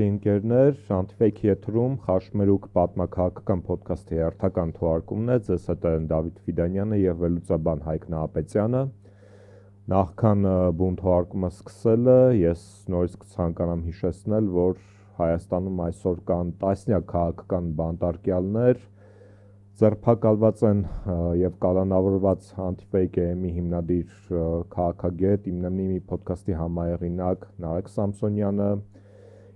Ընկերներ, Anti-Fake եթերում Խաշմերուկ պատմաքաղաքական ոդքասթի հերթական թողարկումն է, ձեզ հետ են Դավիթ Ֆիդանյանը եւ վերլուծաբան Հայկ Նահապետյանը։ Նախքան բուն թողարկումը սկսելը, ես նորից կցանկանամ հիշեցնել, որ Հայաստանում այսօր կան տասնյակ քաղաքական բանտարկյալներ, ձերբակալված են եւ կալանավորված Anti-Fake AM-ի հիմնադիր քաղաքագետ, Իմնեմնիմի ոդքասթի համահեղինակ Նարեկ Սամսոնյանը,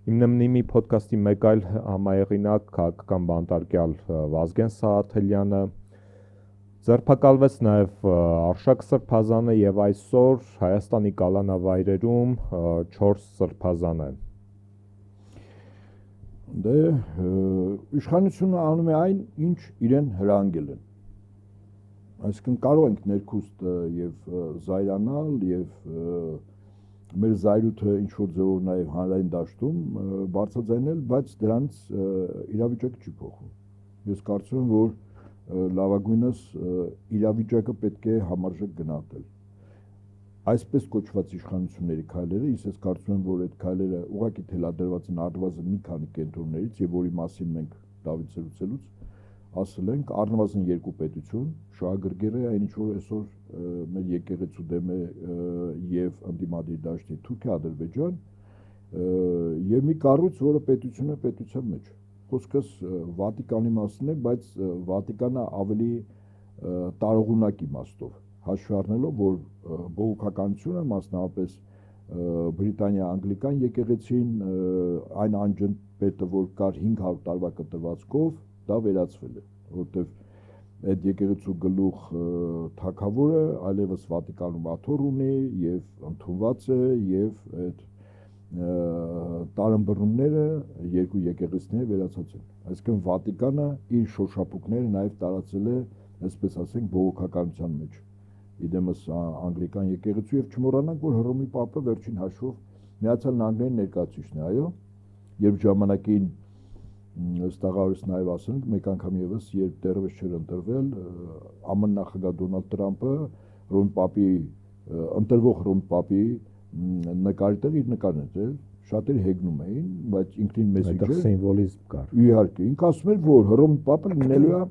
Իմնեմնիմի ոդքասթի մեկ այլ համահեղինակ քաղաքական բանտարկյալ Վազգեն Սահաթելյանը, ձերբակալվեց նաև Արշակ Սրբազանը եւ այսօր Հայաստանի կալանավայրերում 4 սրբազան է։ Դե իշխանությունը անում է այն, ինչ իրեն հրանգել են։ Այսինքն կարող ենք ներքուստ եւ զայրանալ եւ մեր զայրույթը ինչ-որ ձևով նաև հանրային դաշտում բարձրաձայնել, բայց դրանց իրավիճակը չի փոխվում։ Ես կարծում եմ, որ լավագույնս իրավիճակը պետք է համարժեք գնահատել։ Այսպես կոչված իշխանությունների քայլերը, ես կարծում եմ, որ այդ քայլերը ուղղակի թելադրված են առնվազն մի քանի կենտրոններից, եւ որի մասին մենք Դավիթ ցելուց ասել ենք, առնվազն երկու պետություն, շահագրգիռը, այն ինչ որ այսօր մեր եկեղեցու դեմ է եւ ընդդիմադիր դաշտի Թուրքիա-Ադրբեջան եւ մի կառույց, որը պետություն է պետության մեջ։ Խոսքս Վատիկանի մասին է, բայց Վատիկանը ավելի տարողունակ իմաստով, հաշվի առնելով, որ բողոքականությունը, մասնավորապես Բրիտանիա անգլիկան եկեղեցին, այն անջնպետը, որ կար 500 տարվա կտրվածքով, դա վերացվել է, որովհետև այդ եկեղեցու գլուխ թագավորը այլևս Վատիկանում աթոռ ունի եւ ընդունված է եւ այդ տարըմբռնումները երկու եկեղեցիների վերացած են։ Այսինքն Վատիկանը իր շոշափուկները նաեւ տարածել է, այսպես ասենք, բողոքականության մեջ։ Իդեմս անգլիկան եկեղեցու եւ չմոռանանք, որ Հռոմի Պապը վերջին հաշվով Միացյալ Նահանգների ներկայացուցիչն է, այո, երբ ժամանակին Ստաղարից նաև ասենք, մեկ անգամ եւս, երբ դեռևս չէր ընտրվել, ԱՄՆ նախագահ Դոնալդ Թրամփը Հռոմի Պապի ընտրվող Հռոմի Պապի նկարի տեղ իր նկարն էր, շատերը հեգնում էին, բայց ինքնին մեսիջը այդտեղ սիմվոլիզմ կար։ Իհարկե, ինքը ասում էր, որ Հռոմի Պապը լինելու է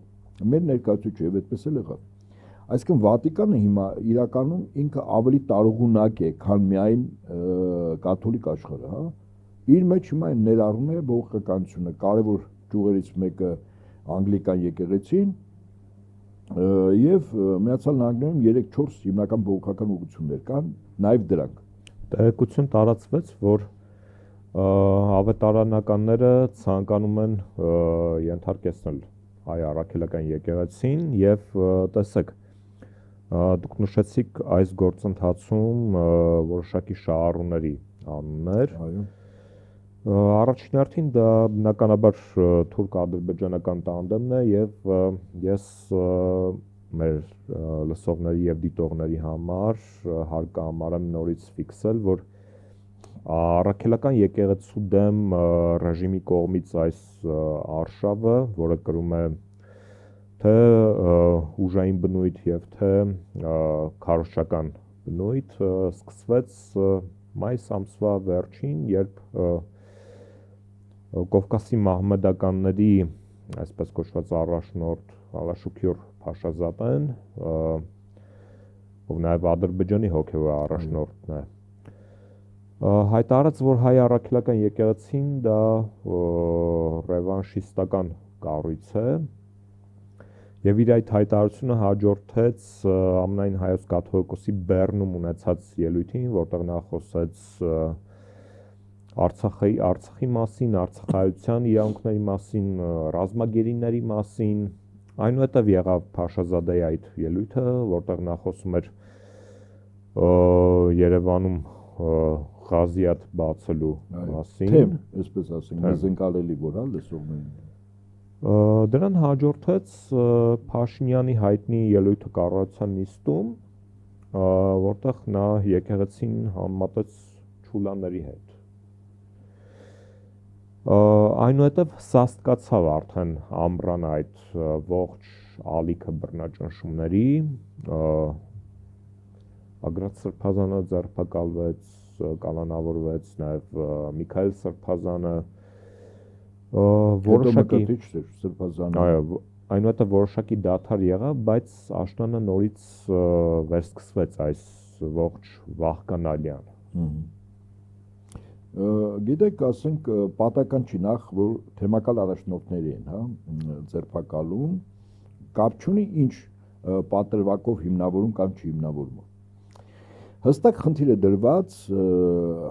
մեր ներկայացուցիչը եւ այդպես էլ եղավ։ Այսինքն Վատիկանը հիմա իրականում ինքը ավելի տարողունակ է, քան միայն կաթոլիկ աշխարհը, հա։ Իր մեջ հիմա ներառում է բողոքականությունը, կարևոր ճյուղերից մեկը անգլիկան եկեղեցին եւ Միացյալ Նահանգներում 3-4 հիմնական բողոքական ուղղություններ կան, նաեւ դրանք։ Տեղեկություն տարածվեց, որ ավետարանականները ցանկանում են ենթարկեցնել հայ առաքելական եկեղեցին եւ տեսեք, դուք նշեցիք այս գործընթացում որոշակի շահառուների անուններ։ Այո։ Առաջին հերթին դա բնականաբար թուրք-ադրբեջանական տանդեմն է եւ ես մեր լսողների եւ դիտողների համար հարկահամարեմ նորից ֆիքսել, որ առաքելական եկեղեցու դեմ ռեժիմի կողմից այս արշավը, որը կրում է թե ուժային բնույթ եւ թե քարոզչական բնույթ, սկսվեց մայիս ամսվա վերջին, երբ Կովկասի մահմեդականների, այսպես կոչված առաջնորդ Ալաշուքյուր Փաշազադեն, ով նաև Ադրբեջանի հոգևոր առաջնորդն է, հայտարարեց, որ հայ առաքելական եկեղեցին դա ռևանշիստական կառույց է, եւ իր այդ հայտարարությունը հաջորդեց ամենայն հայոց կաթողիկոսի Բեռնում ունեցած ելույթին, որտեղ նա խոսեց Արցախի մասին, արցախայության իրավունքների մասին, ռազմագերիների մասին, այնուհետև եղավ Փաշազադեի այդ ելույթը, որտեղ նա խոսում էր Երևանում Ղազիաթ բացելու մասին, թեմ, այսպես ասենք, զնկալելի որ լսողներին։ Դրան հաջորդեց Փաշինյանի հայտնի ելույթը կառավարության նիստում, որտեղ նա եկեղեցին համեմատեց չուլաների հետ։ Այնուհետև սաստկացավ արդեն ամռան այդ ողջ ալիքը բռնաճնշումների, Ագրատ Սրբազանը ձերբակալվեց, կալանավորվեց, նաև Միքայել Սրբազանը, Որոշակի Սրբազանը։ այո, այնուհետև որոշակի դադար եղավ, բայց աշնանը նորից վերսկսվեց այս ողջ վախկանալյան։ Գիտեք, ասենք պատական չի նախ, որ թեմակալ առաջնորդների են, հա, ձերբակալում, կապ չունի ինչ պատրվակով հիմնավորում կամ չհիմնավորում։ Հստակ խնդիր է դրված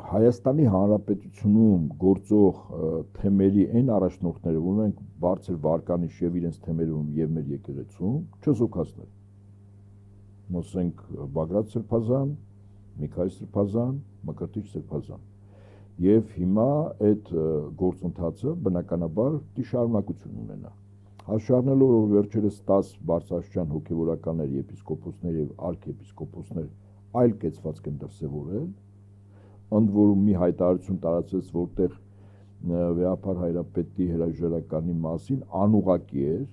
Հայաստանի Հանրապետությունում գործող թեմերի այն առաջնորդները, որոնք բարձր վարկանիշ եւ իրենց թեմերում եւ մեր եկեղեցում չզուգացնել։ Ասենք Բագրատ Սրբազան, Միքայել Սրբազան, Մկրտիչ Սրբազան։ Եվ հիմա այդ գործընթացը բնականաբար շարունակություն ունենա։ Հաշվառնելով, որ վերջերս 10 բարձրաստիճան հոգևորականներ, եպիսկոպոսներ եւ արքեպիսկոպոսներ այլ կեցվածք են դրսևորել, ընդ որում մի հայտարարություն տարածեց, որտեղ Վեհապար Հայրապետի հրաժարականի մասին անուղղակի էր,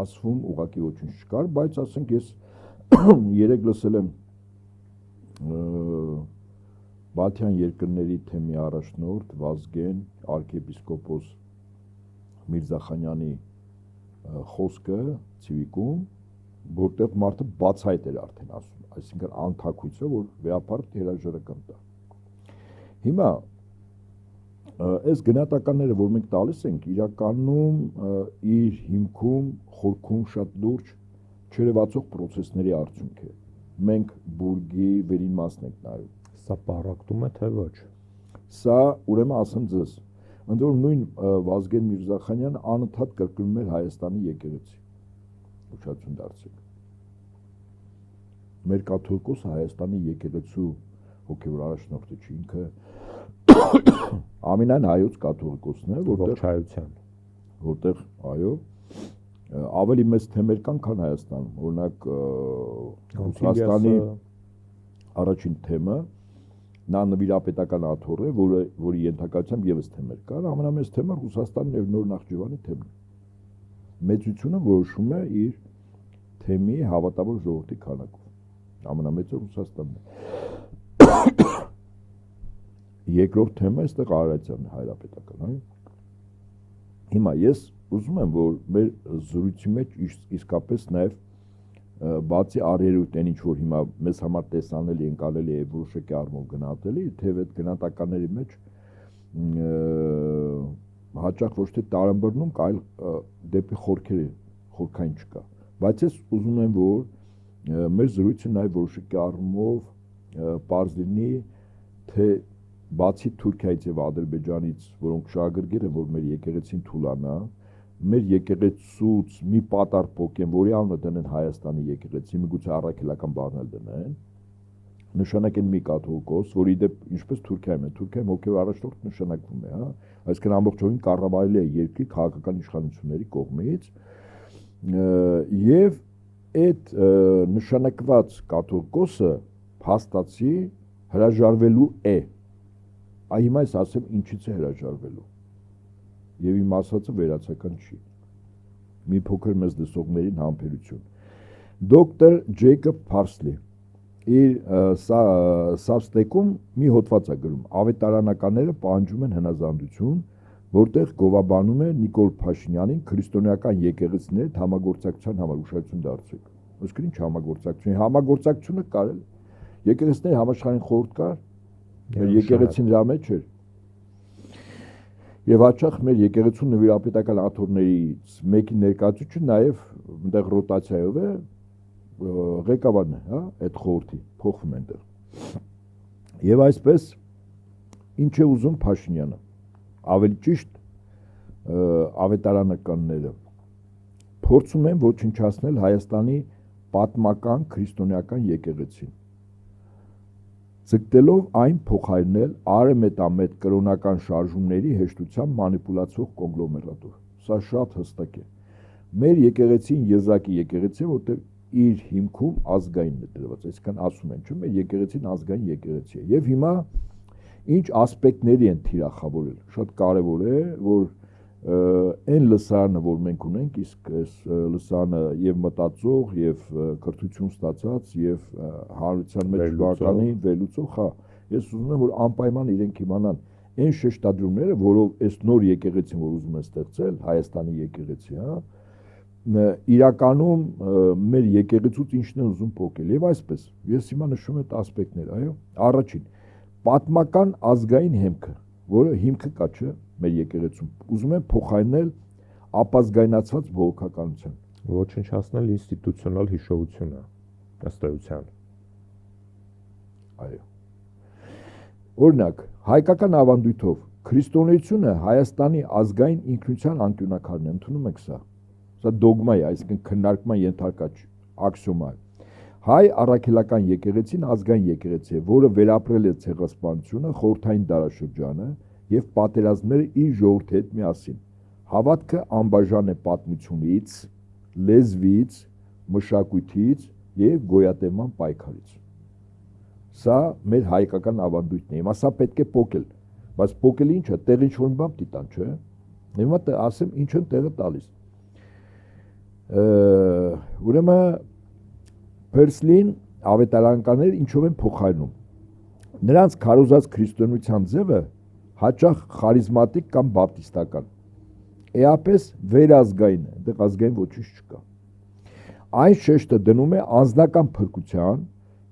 ասվում ուղղակի ոչինչ չկար, բայց ասենք ես երեք լսել եմ Բալթյան երկրների թեմի առաջնորդ Վազգեն արքեպիսկոպոս Միրզախանյանի խոսքը Ցիվիկում, որտեղ մարդը բացահայտ էր արդեն ասում, այսինքն անթակույցը, որ Վեհապարտ հրաժարական տա։ Հիմա այս գնահատականները, որ մենք տալիս ենք, իրականում իր հիմքում, խորքում շատ լուրջ չերևացող պրոցեսների արդյունք է։ Մենք բուրգի վերին մասն ենք նայում։ Սա պարակտում է, թե ոչ։ Սա ուրեմն ասեմ ձեզ, ընդ որում նույն Վազգեն Միրզախանյանը անընդհատ կրկնում էր Հայաստանի եկեղեցի։ Ուշադրություն դարձրեք։ Մեր կաթողիկոսը Հայաստանի եկեղեցու հոգևոր առաջնորդը չի, ինքը ամենայն հայոց կաթողիկոսն է, որտեղ այո, ավելի մեծ թեմեր կան, քան Հայաստանում։ Օրինակ Ռուսաստանի առաջին թեմը նա նվիրապետական աթոռ է, որի ենթակայությամբ եւս թեմեր կար, ամենամեծ թեմը Ռուսաստանի եւ Նոր Նախճիվանի թեմն է։ Մեծությունը որոշում է իր թեմի հավատավոր ժողովրդի քանակով։ Ամենամեծը Ռուսաստանն է։ Երկրորդ թեմը այստեղ Արարատյանն է, հայրապետական, այո։ Հիմա ես ուզում եմ, որ մեր զրույցի մեջ իսկապես նաեւ բացի առերուտ այն ինչ որ հիմա մեզ համար տեսանելի ընկալելի է որոշակի առումով գնահատելի, թեև այդ գնահատականների մեջ հաճախ ոչ թե տարամբռնում, այլ դեպի խորքային չկա։ Բայց ես ուզում եմ, որ մեր զրույցը նաեւ որոշակի առումով պարզ լինի, թե բացի Թուրքիայից եւ Ադրբեջանից, որոնք շահագրգիռ են, որ մեր եկեղեցին թուլանա, մեր եկեղեցուց մի պատար փոքեն, որի անունը դնեն Հայաստանի եկեղեցի, միգուցե առաքելական բառնել դնեն, նշանակեն մի կաթողիկոս, որի դեպ ինչպես Թուրքիայում է, Թուրքիայում հոգևոր առաջնորդ նշանակվում է, հա, այսինքն ամբողջովին կառավարելի է երկրի քաղաքական իշխանությունների կողմից, եւ այդ նշանակված կաթողիկոսը փաստացի հրաժարվելու է։ Այ հիմա ես ասեմ ինչից է հրաժարվելու։ Եվ իմ ասածը վերացական չի։ Մի փոքր մեզ լսողներին համբերություն։ Դոկտոր Ջեյկոբ Փարսլի իր Substack-ում մի հոդված է գրում. ավետարանականները պահանջում են հնազանդություն, որտեղ գովաբանում է Նիկոլ Փաշինյանին քրիստոնեական եկեղեցիների համագործակցության համար ուշադրություն դարձրեք։ Ոսկր ինչ համագործակցություն, համագործակցությունը կար է։ Եկեղեցիների համաշխարհային խորհուրդ կար, մեր եկեղեցին դրա մեջ էր։ Եվ հաճախ մեր եկեղեցու նվիրապետական աթոռներից մեկի ներկայացուցիչը նաև այնտեղ ռոտացիայով է ղեկավարն է, հա, այդ խորհրդի, փոխվում է այնտեղ։ Եվ այսպես ինչ է ուզում Փաշինյանը, ավելի ճիշտ ավետարանականները փորձում են ոչնչացնել Հայաստանի պատմական քրիստոնեական եկեղեցին, ձգտելով այն փոխարինել արեմետամետ կրոնական շարժումների հեշտությամբ մանիպուլացող կոնգլոմերատով։ Սա շատ հստակ է։ Մեր եկեղեցին եզակի եկեղեցի է, որտեղ իր հիմքում ազգայինն է դրված, այսինքն ասում են, չէ՞, մեր եկեղեցին ազգային եկեղեցի է։ Եվ հիմա ինչ ասպեկտների են թիրախավորել։ Շատ կարևոր է, որ այն լսարանը, որ մենք ունենք, իսկ այս լսարանը եւ մտածող եւ կրթություն ստացած եւ հանրության մեջ բականի վերլուծող, հա, ես ուզում եմ, որ անպայման իրենք իմանան այն շեշտադրումները, որով այս նոր եկեղեցին, որ ուզում են ստեղծել, Հայաստանի եկեղեցի, իրականում մեր եկեղեցուց ինչն են ուզում փոխել։ Եվ այսպես, ես հիմա նշում եմ այդ ասպեկտներ, այո, առաջին, պատմական ազգային հիմքը, որը հիմքը կա չէ մեր եկեղեցում, ուզում են փոխարինել ապազգայնացված բողոքականության, ոչնչացնել ինստիտուցիոնալ հիշողությունը, ըստ էության։ Այո։ Օրինակ, հայկական ավանդույթով քրիստոնեությունը Հայաստանի ազգային ինքնության անկյունակարն է, ընդունում եք սա։ Սա դոգմա է, այսինքն քննարկման ենթարկած աքսիոմա է։ Հայ առաքելական եկեղեցին ազգային եկեղեցի է, որը վերապրել է ցեղասպանությունը, խորհրդային դարաշրջանը եւ պատերազմները իր ժողովրդի հետ միասին։ Հավատքը անբաժան է պատմությունից, լեզվից, մշակույթից եւ գոյատևման պայքարից։ Սա մեր հայկական ավանդույթն է։ Հիմա սա պետք է փոկել, բայց փոկելը ի՞նչ է, տեղը ինչ-որ բան դիտան, չէ՞։ Հիմա ասեմ ինչ են տեղը տալիս։ Ուրեմն Պերսլին ավետարանականները ինչով են փոխարինում։ Նրանց քարոզած քրիստոնեության ձևը հաճախ խարիզմատիկ կամ բապտիստական։ Էապես վերազգային է, այնտեղ ազգային ոչինչ չկա։ Այն շեշտը դնում է անձնական փրկության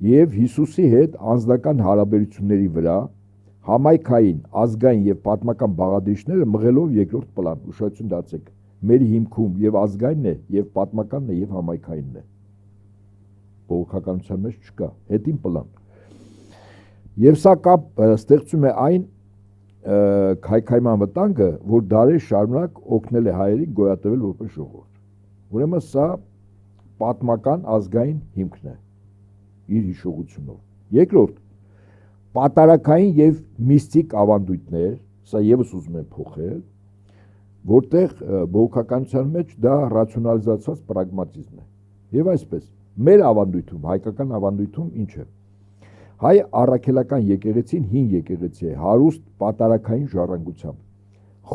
եւ Հիսուսի հետ անձնական հարաբերությունների վրա, համայնքային, ազգային եւ պատմական բաղադրիչները մղելով երկրորդ պլան։ Ուշադրություն դարձեք, մեր հիմքում եւ ազգայինն է, եւ պատմականն է, եւ համայնքայինն է։ Բողոքականության մեջ չկա, հետին պլան։ Եվ սա կապ ստեղծում է այն քայքայման վտանգը, որ դարեր շարունակ օգնել է հայերին գոյատևել որպես ժողովուրդ։ Ուրեմն սա պատմական ազգային հիմքն է իր հիշողությունով։ Երկրորդ, պատարակային եւ միստիկ ավանդույթներ, սա եւս ուզում են փոխել, որտեղ բողոքականության մեջ դա ռացիոնալիզացված պրագմատիզմ է։ Եվ այսպես, մեր ավանդույթում, հայկական ավանդույթում ինչ է։ Հայ առաքելական եկեղեցին հին եկեղեցի է, հարուստ պատարակային ժառանգությամբ,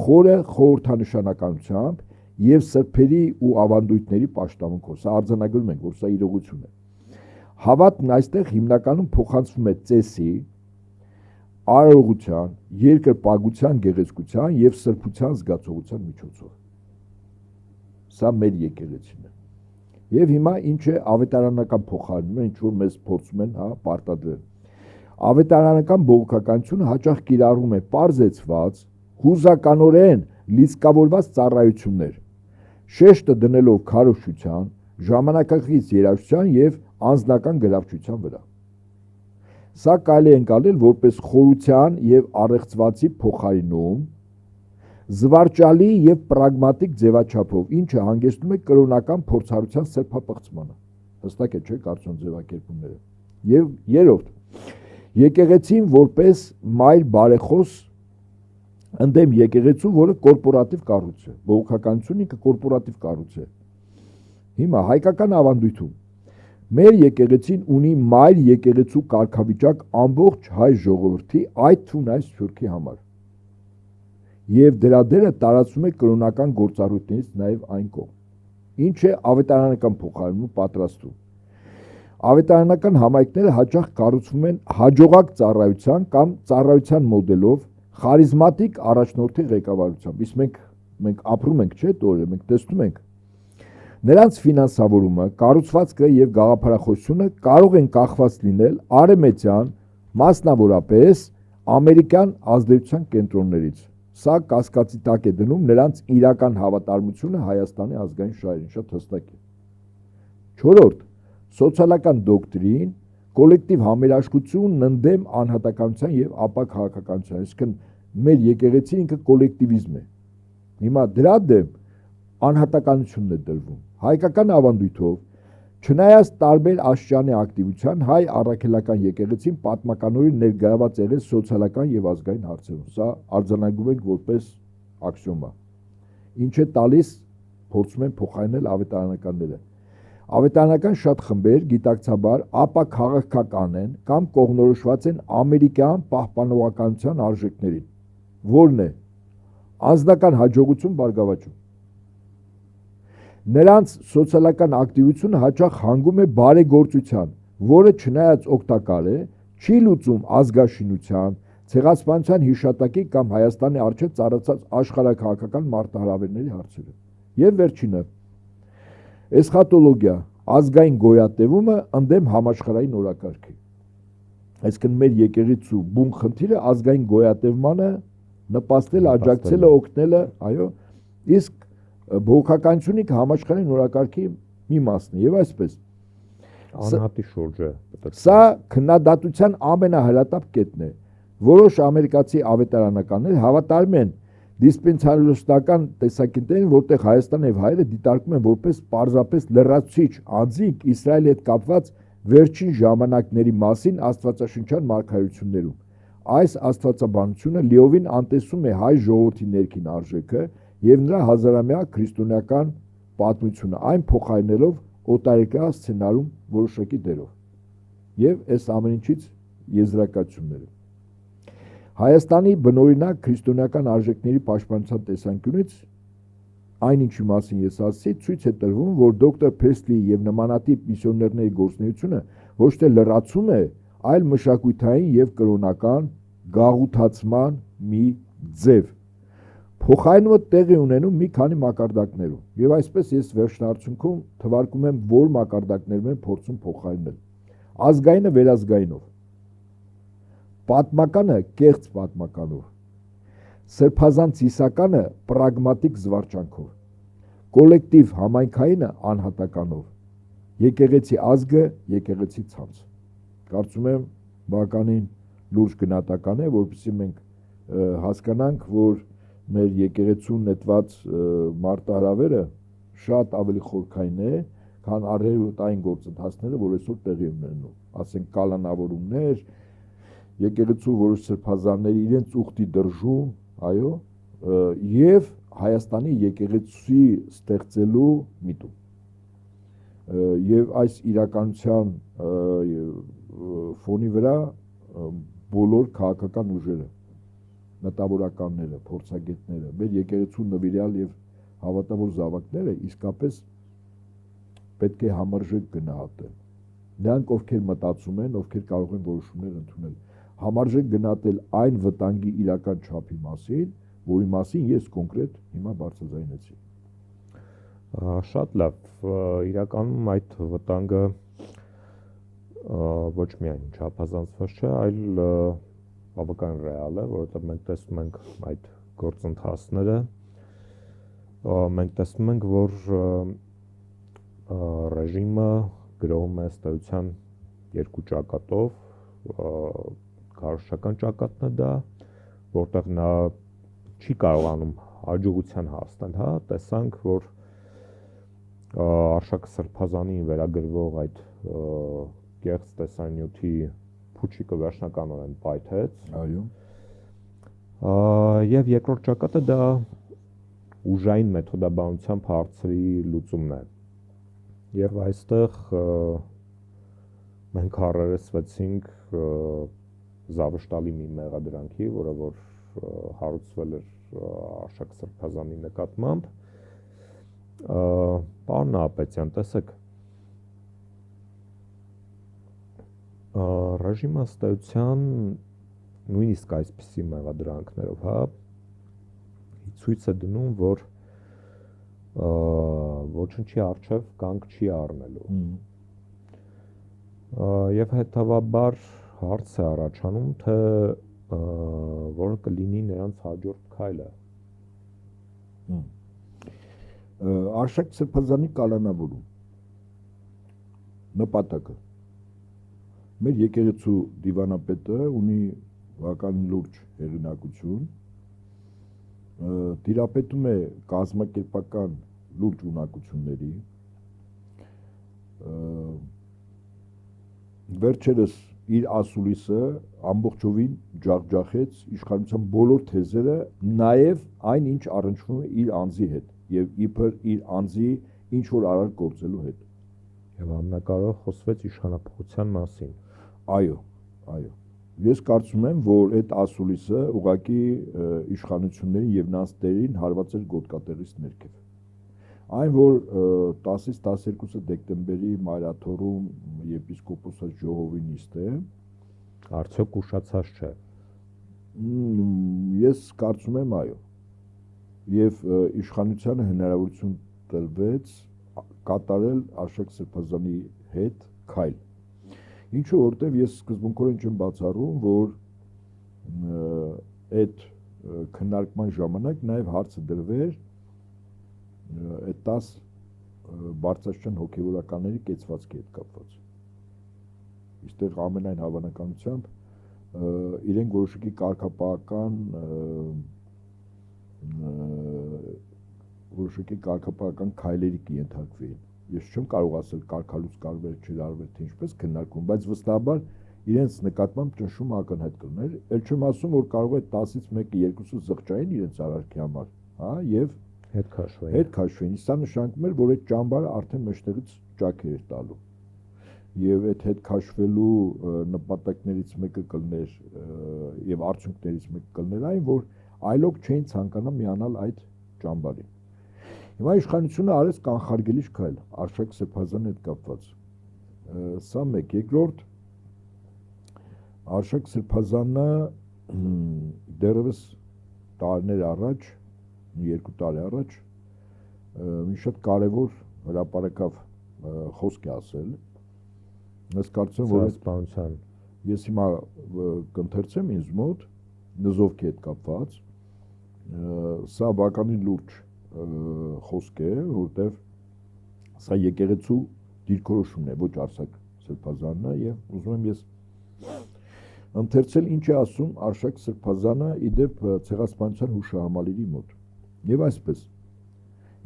խորը խորհրդանշանականությամբ եւ սրբերի ու ավանդույթների պաշտամունքով։ Սա արձանագրում ենք, որ սա իրողություն է։ Հավատն այստեղ հիմնականում փոխանցվում է ծեսի, արարողության, երկրպագության գեղեցկության եւ սրբության զգացողության միջոցով։ Սա մեր եկեղեցին է։ Եվ հիմա ինչ է ավետարանական փոխարինումը, ինչ որ մեզ փորձում են պարտադրել։ Ավետարանական բողոքականությունը հաճախ կիրառում է պարզեցված, հուզականորեն լիցքավորված ծառայություններ, շեշտը դնելով քարոզչության, ժամանակակից երաժշտության եւ անձնական գրավչության վրա։ Սա կարելի է ընկալել որպես խորության եւ առեղծվածի փոխարինում, զվարճալի եւ պրագմատիկ ձևաչափով, ինչը հանգեցնում է կրոնական փորձառության սրբապղծմանը։ Հստակ է, չէ՞, կարծում ձևակերպումները։ Եվ երրորդ, եկեղեցին որպես մայր բարեխոս ընդդեմ եկեղեցու, որը կորպորատիվ կառույց է, բողոքականությունը ինքը կորպորատիվ կառույց է։ Հիմա հայկական ավանդույթում մեր եկեղեցին ունի մայր եկեղեցու կարգավիճակ ամբողջ հայ ժողովրդի, այդ թվում այս սփյուռքի համար։ Եվ դրա դերը տարածվում է կրոնական գործառույթներից նաև այն կողմ։ Ինչ է ավետարանական փոխարինումը պատրաստում։ Ավետարանական համայնքները հաճախ կառուցվում են հաջողակ ծառայության կամ ծառայության մոդելով խարիզմատիկ առաջնորդի ղեկավարությամբ։ Իսկ մենք ապրում ենք, չէ՞, տորը, մենք տեսնում ենք։ Նրանց ֆինանսավորումը, կառուցվածքը եւ գաղափարախոսությունը կարող են կախված լինել արևմտյան, մասնավորապես ամերիկյան ազդեցության կենտրոններից։ Սա կասկածի տակ է դնում նրանց իրական հավատարմությունը Հայաստանի ազգային շահերին, շատ հստակ է։ Չորրորդ, սոցիալական դոկտրին, կոլեկտիվ համերաշխություն ընդդեմ անհատականության եւ ապաքաղաքականության, այսինքն մեր եկեղեցին ինքը կոլեկտիվիզմ է։ Հիմա դրա դեմ անհատականությունն է դրվում։ Հայկական ավանդույթով, չնայած տարբեր աշխարհի ակտիվության, հայ առաքելական եկեղեցին պատմականորեն ներգրաված եղել սոցիալական եւ ազգային հարցերում։ Սա արձանագրում ենք որպես աքսիոմա։ Ինչ է տալիս, փորձում են փոխարինել ավետարանականները։ Ավետարանական շատ խմբեր գիտակցաբար ապաքաղաքական են կամ կողմնորոշված են ամերիկյան պահպանողականության արժեքներին։ Որն է անձնական հաջողություն բարգավաճում։ Նրանց սոցիալական ակտիվությունը հաճախ հանգում է բարեգործության, որը չնայած օգտակար է, չի լուծում ազգաշինության, ցեղասպանության հիշատակի կամ Հայաստանի առջև ծառացած աշխարհաքաղաքական մարտահրավերների հարցերը։ Եվ վերջինը էսխատոլոգիա, ազգային գոյատևումը ընդդեմ համաշխարհային օրակարգի։ Այսինքն մեր եկեղեցու բուն խնդիրը ազգային գոյատևմանը նպաստել, աջակցել, օգնել, այո, իսկ բողոքականությունը համաշխարհային օրակարգի մի մասն է եւ այսպես անհատի շուրջը սա քննադատության ամենահրատապ կետն է։ Որոշ ամերիկացի ավետարանականներ հավատարիմ են դիսպենսալիստական տեսակետներին, որտեղ Հայաստանը եւ հայերը դիտարկում են որպես պարզապես լրացուցիչ անձինք Իսրայելի հետ կապված վերջին ժամանակների մասին աստվածաշնչյան մարգարեություններում։ Այս աստվածաբանությունը լիովին անտեսում է հայ ժողովրդի ներքին արժեքը եւ նրա հազարամյա քրիստոնեական պատմությունը, այն փոխարինելով օտարերկրյա սցենարում որոշակի դերով։ Եվ այս ամեն ինչից եզրակացությունները։ Հայաստանի բնօրինակ քրիստոնեական արժեքների պաշտպանության տեսանկյունից այն ինչի մասին ես ասացի, ցույց է տրվում, որ դոկտոր Փեսլիի եւ նմանատիպ միսիոներների գործունեությունը ոչ թե լրացում է, այլ մշակութային եւ կրոնական գաղութացման մի ձև։ Փոխարինումը տեղի ունենում մի քանի մակարդակներում, եւ այսպես ես վերջնարդյունքում թվարկում եմ, որ մակարդակներում են փորձում փոխարինել։ Ազգայինը վերազգայինով, պատմականը կեղծ պատմականով, սրբազան ծիսականը պրագմատիկ զվարճանքով, կոլեկտիվ համայնքայինը անհատականով, եկեղեցի ազգը եկեղեցի ցանց։ Կարծում եմ բավականին լուրջ գնահատական է, որովհետեւ մենք հասկանանք, որ մեր եկեղեցուն նետված մարտահրավերը շատ ավելի խորքային է, քան առհետային գործընթացները, որ այսօր տեղի ունենում, ասենք կալանավորումներ, եկեղեցու որոշ սրբազանների իրենց ուխտի դրժում, այո, եւ Հայաստանի եկեղեցի ստեղծելու միտում։ Եվ այս իրականության ֆոնի վրա բոլոր քաղաքական ուժերը, մտավորականները, փորձագետները, մեր եկեղեցու նվիրյալ եւ հավատավոր զավակները իսկապես պետք է համարժեք գնահատեն։ Նրանք, ովքեր մտածում են, ովքեր կարող են որոշումներ ընդունել, համարժեք գնահատել այն վտանգի իրական չափի մասին, որի մասին ես կոնկրետ հիմա բարձրաձայնեցի։ Շատ լավ, իրականում այդ վտանգը ոչ միայն չափազանցված չէ, այլ բավական ռեալ է, որովհետև մենք տեսնում ենք այդ գործընթացները, մենք տեսնում ենք, որ ռեժիմը գրոհում է ըստ էության երկու ճակատով, քարոզչական ճակատն է դա, որտեղ նա չի կարողանում հաջողության հասնել, հա, տեսանք, որ Արշակ Սրբազանին վերագրվող այդ կեղծ տեսանյութի փուչիկը վերջնականորեն պայթեց։ Այո։ Եվ երկրորդ ճակատը դա ուժային մեթոդաբանությամբ հարցերի լուծումն է։ Եվ այստեղ մենք առերեսվեցինք զավշտալի մի մեղադրանքի, որը որ հարուցվել էր Արշակ Սրբազանի նկատմամբ։ Պարոն Նահապետյան, տեսեք, ռեժիմը ըստ էության նույնիսկ այսպիսի մեղադրանքներով, հա, ցույց է դնում, որ ոչնչի առջև կանգ չի առնելու։ Եվ հետևաբար հարց է առաջանում, թե որը կլինի նրանց հաջորդ քայլը։ Արշակ Սրբազանի կալանավորում նպատակը մեր եկեղեցու դիվանապետը ունի բավական լուրջ հեղինակություն, տիրապետում է կազմակերպական լուրջ ունակությունների, վերջերս իր ասուլիսը ամբողջովին ջախջախեց իշխանության բոլոր թեզերը, նաև այն ինչ առնչվում է իր անձի հետ եւ իբր իր անձի ինչ որ արար գործելու հետ։ Եվ ամենակարևորը խոսվեց իշխանապողության մասին։ Այո, այո։ Ես կարծում եմ, որ այդ ասուլիսը ուղղակի իշխանությունների եւ նրանց տերին հարված էր գոտկատեղից ներքև։ Այն, որ 10-ից 12 դեկտեմբերի մայրաթոռում եպիսկոպոսաց ժողովի նիստ է, արդյոք ուշացած չէ։ Ես կարծում եմ այո։ Եվ իշխանությանը հնարավորություն տրվեց կատարել Արշակ Սրբազանի հետ քայլ։ Ինչու որտեվ ես սկզբունքորեն չեմ բացառում, որ այդ քննարկման ժամանակ նաև հարցը դրվեր այդ 10 բարձրաստիճան հոգևորականների կեցվածքի հետ կապված։ Այստեղ ամենայն հավանականությամբ իրենք որոշակի կարգապահական քայլերի կենթարկվեին։ Ես չեմ կարող ասել կարգալուց կարվեր չդարվեր թե ինչպես քննարկում, բայց վստահաբար իրենց նկատմամբ ճնշումը ակնհայտ կլներ, ել չեմ ասում, որ կարող է 10-ից 1-ը 2-ը զղջային իրենց արարքի համար, հա, եւ հետ քաշվեին։ Սա նշանակում էր, որ այդ ճամբարը արդեն մեջտեղից ճաք էր տալու։ Եվ այդ հետ քաշվելու նպատակներից մեկը կլներ եւ արդյունքներից մեկը կլներ այն, որ այլոք չէին ցանկանա միանալ այդ ճամբարին։ Հիմա իշխանությունը արեց կանխարգելիչ քայլ Արշակ Սրբազանի հետ կապված։ Սա մեկ, երկրորդ Արշակ Սրբազանը դեռևս տարիներ առաջ, 2 տարի առաջ մի շատ կարևոր հրապարակավ խոսք է ասել։ Ես կարծում որ ես հիմա կընթերցեմ ինձ մոտ նզովքի հետ կապված, սա բավականին լուրջ խոսք է, որտեվ սա եկեղեցու դիրքորոշումն է, ոչ Արշակ Սրբազանը, եւ ուզում եմ ես ընթերցել ինչ է ասում Արշակ Սրբազանը իդեպ ցեղասպանության հուշահամալիրի մոտ։ Եվ այսպես,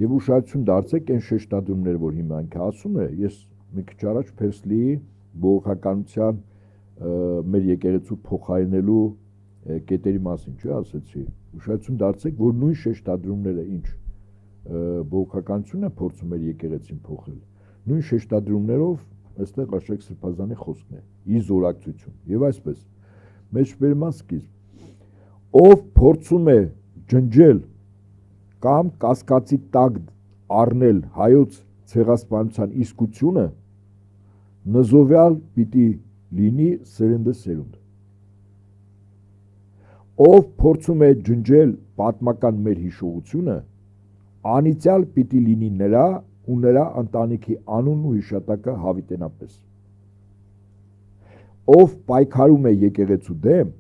եւ ուշադրություն դարձեք այն շեշտադրումները, որ հիմա ինքը ասում է, ես մի քիչ առաջ Փերսլիի բողոքականության մեր եկեղեցու փոխարինելու կետերի մասին չի ասեցի։ Ուշադրություն դարձեք, որ նույն շեշտադրումները ինչ բողոքականությունը փորձում էր եկեղեցին փոխել։ Նույն շեշտադրումներով այստեղ Արշակ Սրբազանի խոսքն է՝ ի զորակցություն։ Եվ այսպես, մեջբերման սկիզբ ով փորձում է ջնջել կամ կասկածի տակ առնել հայոց ցեղասպանության իսկությունը, նզովյալ պիտի լինի սերնդեսերունդ։ Ով փորձում է ջնջել պատմական մեր հիշողությունը, անիծյալ պիտի լինի նրա ու նրա ընտանիքի անունն ու հիշատակը հավիտենապես։ Ով պայքարում է եկեղեցու դեմ,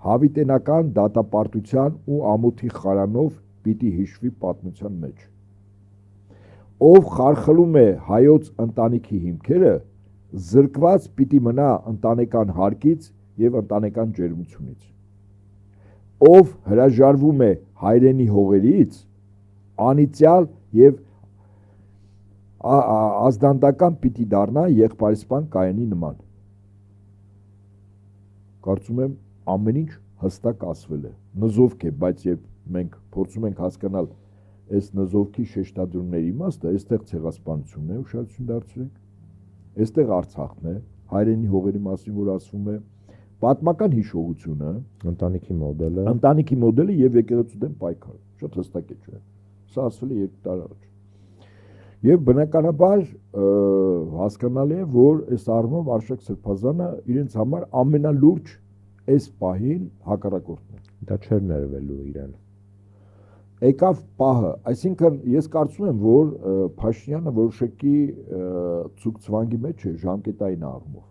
հավիտենական դատապարտության ու ամոթի խարանով պիտի հիշվի պատմության մեջ։ Ով խարխլում է հայոց ընտանիքի հիմքերը, զրկված պիտի մնա ընտանեկան հարկից եւ ընտանեկան ջերմությունից։ Ով հրաժարվում է հայրենի հողերից, անիծյալ եւ ազդանդական պիտի դառնա եղբայրսպան Կայենի նման։ Կարծում եմ ամեն ինչ հստակ ասվել է։ Նզովք է, բայց երբ մենք փորձում ենք հասկանալ այս նզովքի շեշտադրումների իմաստը, այստեղ ցեղասպանությունն է, ուշադրություն դարձրեք։ Այստեղ Արցախն է, հայրենի հողերի մասին որ ասվում է, պատմական հիշողությունը, ընտանիքի մոդելը եւ եկեղեցու դեմ պայքարը։ Շատ հստակ է, չէ՞։ Սա ասվել է 2 տարի առաջ։ Եվ բնականաբար հասկանալի է, որ այս առումով Արշակ Սրբազանը իրենց համար ամենալուրջ այս պահին հակառակորդն է։ Դա չէր ներվելու իրեն։ Եկավ պահը, այսինքն ես կարծում եմ, որ Փաշինյանը որոշակի ցուկցվանգի մեջ է ժամկետային առումով։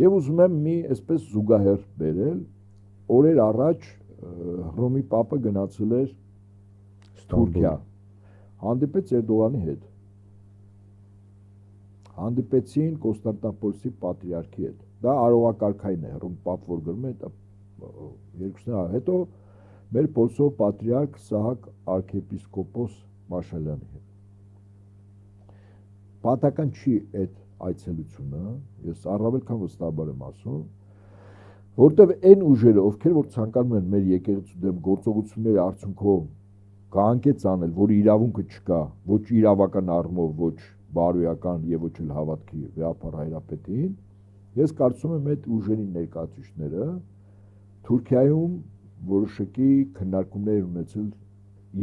Եվ ուզում եմ մի այսպես զուգահեռ բերել, օրեր առաջ Հռոմի Պապը գնացել էր Թուրքիա, հանդիպեց Էրդողանի հետ, հանդիպեցին Կոստանդնուպոլսի պատրիարքի հետ, դա արողակարգային է, Հռոմի Պապ որ գրում է, երկուսն հետո մեր Պոլսով պատրիարք Սահակ arczepiskopos Մաշալյանի հետ։ Պատական չի այդ այցելությունը, ես առավել քան վստահաբար եմ ասում, որտեվ այն ուժերը, ովքեր որ ցանկանում են մեր եկեղեցու դեմ գործողությունների արդյունքով կանգեց անել, որ իրավունքը չկա, ոչ իրավական առումով, ոչ բարոյական եւ ոչ էլ հավատքի վեհապար հայրապետին, ես կարծում եմ այդ ուժերի ներկայացուցիչները Թուրքիայում որոշակի քննարկումներ ունեցել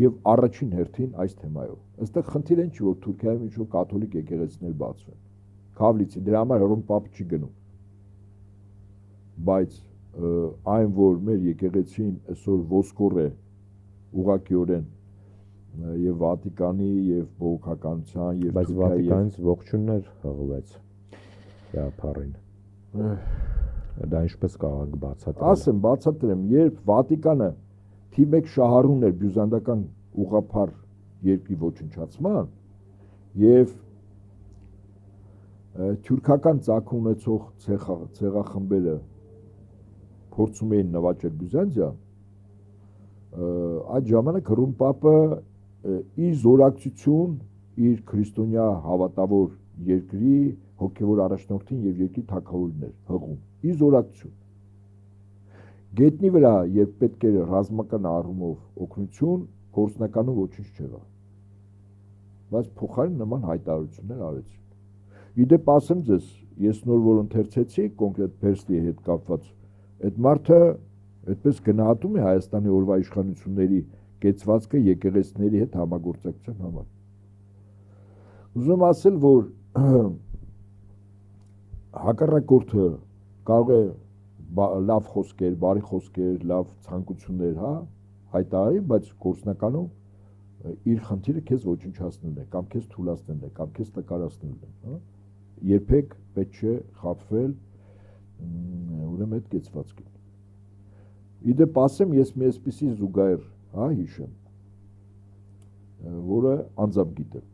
եւ առաջին հերթին այս թեմայով։ Այստեղ խնդիրը ինչ որ Թուրքիայում ինչ որ կաթոլիկ եկեղեցիներ բացվեն։ Քավլիցի դրա համար Հռոմ Պապը չի գնում։ Բայց այն որ մեր եկեղեցին այսօր ոսկոր է ուղղակիորեն եւ Վատիկանի եւ բողոքականության եւ բայց Վատիկանից ողջուններ հղվեց գաղափարին։ Դա ինչպես կարող բացատրել։ Ասեմ, բացատրեմ, երբ Վատիկանը թիվ 1 շահառուն էր բյուզանդական ուղղափառ երկրի ոչնչացման եւ թուրքական ծագում ունեցող ցեղախմբերը փորձում էին նվաճել Բյուզանդիա, այդ ժամանակ Հռոմ Պապը իր զորակցություն իր քրիստոնյա հավատավոր երկրի հոգևոր առաջնորդին եւ երկրի թագավորին հղում իր զորակցություն գետնի վրա երբ պետք էր ռազմական առումով օգնություն գործնականում ոչինչ չեղավ բայց փոխարեն նման հայտարարություններ արեցին իդեպ ասեմ ձեզ ես նոր որ ընթերցեցի կոնկրետ Փերսլի հետ կապված այդ մարդը այդպես գնահատում է Հայաստանի օրվա իշխանությունների կեցվածքը եկեղեցիների հետ համագործակցության համար ուզում ասել որ հակառակորդը կարող է լավ խոսքեր, բարի խոսքեր, լավ ցանկություններ, հա, հայտարարի, բայց գործնականում իր խնդիրը քեզ ոչնչացնելն է, կամ քեզ թուլացնելն է, կամ քեզ տկարացնելն է, հա։ Երբեք պետք չէ խաբվել ուրեմն այդ կեցվածքին։ Իդեպ ասեմ, ես մի այսպիսի զուգահեռ, հա, հիշեմ, որը անձամբ գիտեմ,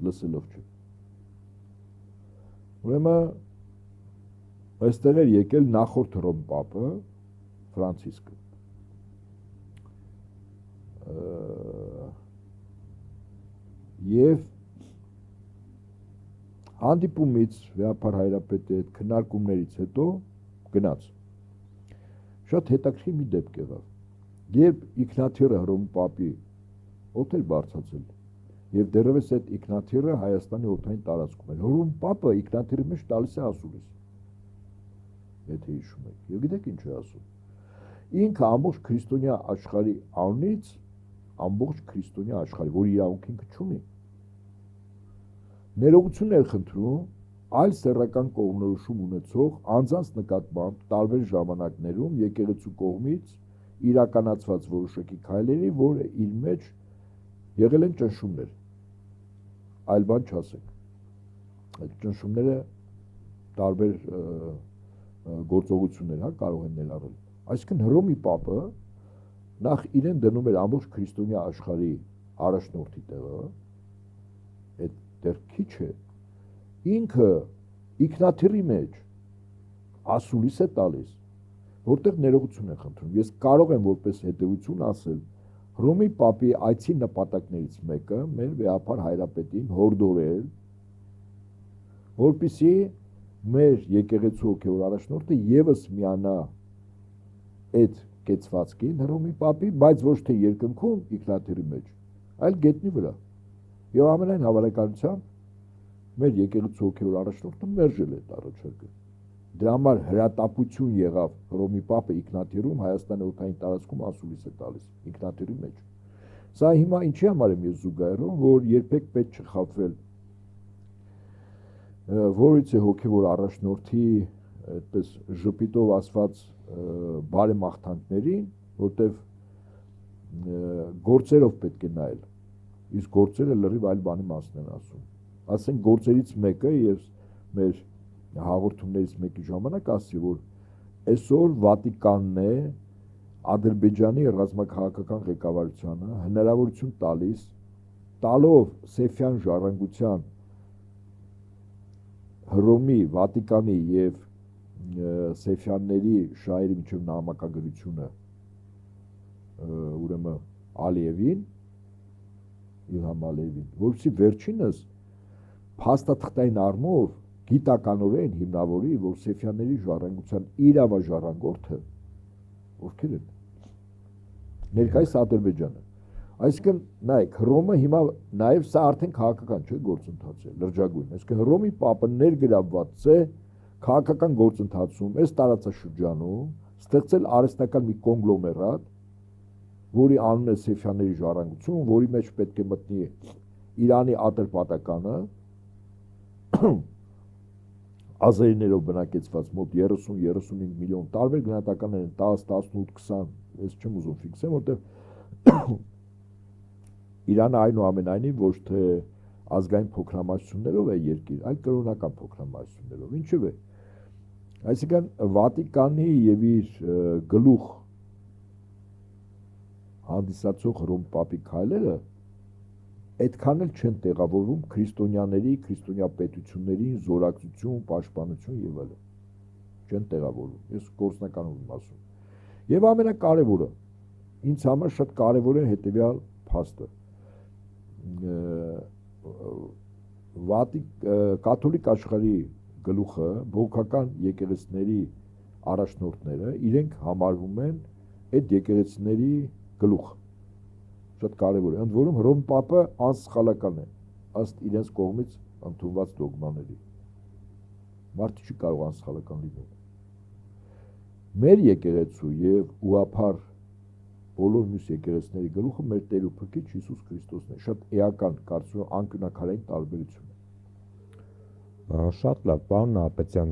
լսելով չէ։ Ուրեմն այստեղ էր եկել նախորդ Հռոմ Պապը Ֆրանցիսկը եւ հանդիպումից վեհապար հայրապետի հետ քննարկումներից հետո գնաց շատ հետաքրքիր մի դեպք եղավ երբ Իգնաթիռը Հռոմ Պապի օթել բարձացել եւ դեռևս այդ Իգնաթիռը Հայաստանի օթային տարածքում էր Հռոմ Պապը Իգնաթիռի մեջ տալիս է ասուլիս եթե հիշում եք եւ գիտեք ինչ է ասում ինքը ամբողջ քրիստոնյա աշխարհի անունից ամբողջ քրիստոնյա աշխարհի որ իրավունք ինքը չունի ներողություններ խնդրում այլ սեռական կողմնորոշում ունեցող անձանց նկատմամբ տարբեր ժամանակներում եկեղեցու կողմից իրականացված որոշակի քայլերի որը իր մեջ եղել են ճնշումներ այլ բան չասենք այդ ճնշումները տարբեր գործողություններ հա կարող են ներառել այսինքն Հռոմի Պապը նախ իրեն դնում էր ամբողջ քրիստոնյա աշխարհի առաջնորդի տեղը այդ դեռ քիչ է ինքը Իգնաթիռի մեջ ասուլիս է տալիս որտեղ ներողություն է խնդրում ես կարող եմ որպես հետևություն ասել Հռոմի Պապի այցի նպատակներից մեկը մեր վեհապար հայրապետին հորդորել որպեսզի մեր եկեղեցու հոգևոր առաջնորդը եւս միանա այդ կեցվածքին Հռոմի Պապի, բայց ոչ թե երկնքում Իգնաթիռի մեջ, այլ գետնի վրա։ Եվ ամենայն հավանականությամբ մեր եկեղեցու հոգևոր առաջնորդը մերժել է այդ առաջարկը։ Դրա համար հրատապություն եղավ Հռոմի Պապը Իգնաթիռում Հայաստանի օթային տարածքում ասուլիս է տալիս Իգնաթիռի մեջ։ Սա հիմա ինչի համար եմ ես զուգահեռում, որ երբեք պետք չխաբվել որից է հոգևոր առաջնորդի այդպես ժպիտով ասված բարեմաղթանքներին, որտեվ գործերով պետք է նայել, իսկ գործերը լրիվ այլ բանի մասն են ասում։ Ասենք գործերից մեկը եւ մեր հաղորդումներից մեկի ժամանակ ասի, որ այսօր Վատիկանն է Ադրբեջանի ռազմաքաղաքական ղեկավարությանը հնարավորություն տալով Սեֆյան ժառանգության Հռոմի, Վատիկանի եւ Սեֆյանների շահերի միջև նամակագրությունը ուրեմն Ալիևին Իլհամ Ալիևին, որովհետեւ վերջինս փաստաթղթային առումով գիտականորեն հիմնավորի, որ Սեֆյանների ժառանգության իրավաժառանգորդը ովքեր են ներկայիս Ադրբեջանը Այսինքն, նայեք, Հռոմը հիմա նաև սա արդեն քաղաքական չէ գործընթաց է, լրջագույն։ Այսինքն Հռոմի Պապը ներգրավված է քաղաքական գործընթացում, այս տարածաշրջանում ստեղծել արհեստական մի կոնգլոմերատ, որի անունն է Սեֆյանների ժառանգություն, որի մեջ պետք է մտնի Իրանի Ատրպատականը, ազերիներով բնակեցված մոտ 30-35 միլիոն, տարբեր գնահատականներ են 10, 18, 20, ես չեմ ուզում ֆիքսեմ, որտեղ Իրանը այնուամենայնիվ ոչ թե ազգային փոքրամասնություններով է երկիր, այլ կրոնական փոքրամասնություններով։ Ինչու՞ է։ Այսինքն Վատիկանի եւ իր գլուխ հանդիսացող Հռոմ Պապի քայլերը այդքան էլ չեն տեղավորվում քրիստոնյաների, քրիստոնյա պետությունների զորակցություն, պաշտպանություն եւ այլն։ Չեն տեղավորվում։ Ես գործնականում եմ ասում։ Եվ ամենակարևորը, ինձ համար շատ կարևոր է հետեւյալ փաստը։ Կաթոլիկ աշխարհի գլուխը, բողոքական եկեղեցիների առաջնորդները իրենք համարվում են այդ եկեղեցիների գլուխ։ Շատ կարևոր է։ Ընդ որում Հռոմ Պապը անսխալական է, ըստ իրենց կողմից ընդունված դոգմաների։ Մարդը չի կարող անսխալական լինել։ Մեր եկեղեցու եւ ուղափառ բոլոր մյուս եկեղեցիների գլուխը մեր Տեր ու Փրկիչ Հիսուս Քրիստոսն է։ Շատ էական, կարծում եմ անկյունաքարային տարբերություն է։ Շատ լավ, պարոն Նահապետյան,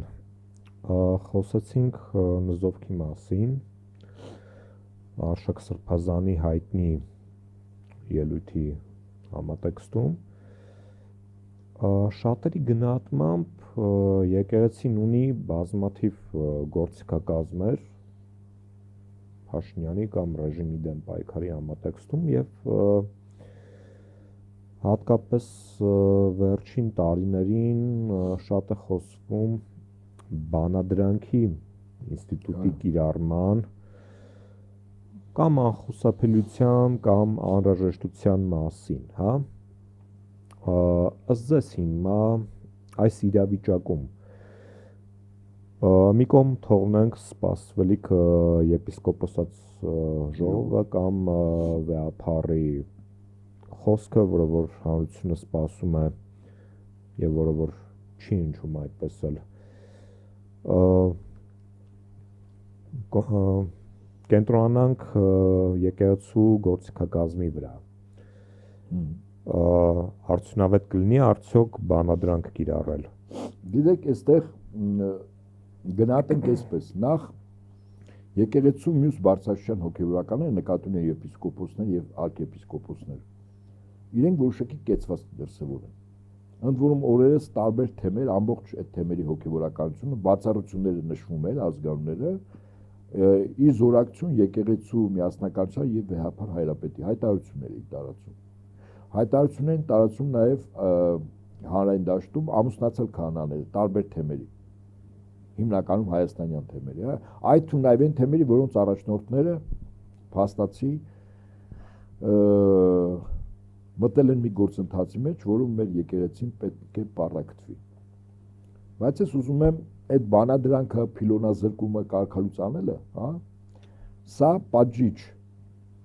խոսեցինք նզովքի մասին, Արշակ Սրբազանի հայտնի ելույթի համատեքստում, շատերի գնահատմամբ եկեղեցին ունի բազմաթիվ գործիքակազմեր Փաշինյանի կամ ռեժիմի դեմ պայքարի համատեքստում եւ հատկապես վերջին տարիներին շատ է խոսվում բանադրանքի ինստիտուտի կիրառման կամ անխուսափելիության կամ անհրաժեշտության մասին, հա։ Ըստ ձեզ հիմա այս իրավիճակում մի կողմ թողնենք սպասվելիք եպիսկոպոսաց ժողովը կամ վեհափառի խոսքը, որը որ հանրությունը սպասում է եւ որը որ չի հնչում այդպես էլ կենտրոնանանք եկեղեցու գործիքակազմի վրա։ Արդյունավետ կլինի արդյոք բանադրանք կիրառել։ Գիտեք, այստեղ գնահատենք այսպես. նախ եկեղեցու մյուս բարձրաստիճան հոգևորականները նկատի ունեն եպիսկոպոսներ եւ արքեպիսկոպոսներ։ Իրենք որոշակի կեցված դրսևոր են։ Ընդ որում օրերս տարբեր թեմեր, ամբողջ այդ թեմերի հոգևորականությունը, բացառությունները նշվում են ազգանունները, ի զորակցություն եկեղեցու միասնականության եւ վեհափառ հայրապետի հայտարարությունների տարածում։ Հայտարարություններ են տարածում նաեւ հանրային դաշտում ամուսնացել քահանաները տարբեր թեմերի։ Հիմնականում հայաստանյան թեմերի, հա, այդ թվում նաև են թեմերի, որոնց առաջնորդները փաստացի մտել են մի գործընթացի մեջ, որում մեր եկեղեցին պետք է պառակտվի։ Բայց ես ուզում եմ այդ բանադրանքը, փիլոնազրկումը կարգալուց անելը, հա, սա պատժիչ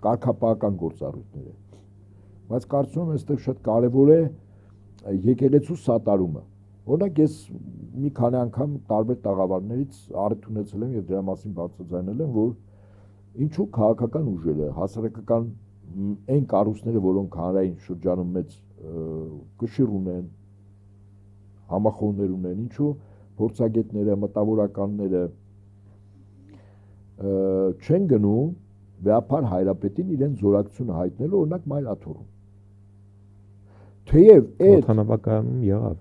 կարգապահական գործառույթներ է։ Բայց կարծում եմ այստեղ շատ կարևոր է եկեղեցու սատարումը։ Օրինակ ես մի քանի անգամ տարբեր տաղավարներից առիթ ունեցել եմ եւ դրա մասին բարձրաձայնել եմ, որ ինչու քաղաքական ուժերը, հասարակական այն կառույցները, որոնք հանրային շրջանում մեծ կշիռ ունեն, համախոհներ ունեն, ինչու փորձագետները, մտավորականները չեն գնում վեհափառ հայրապետին իրեն զորակցությունը հայտնելու, օրինակ Մայր աթոռում։ Թեև այդ օդանավակայանում եղավ։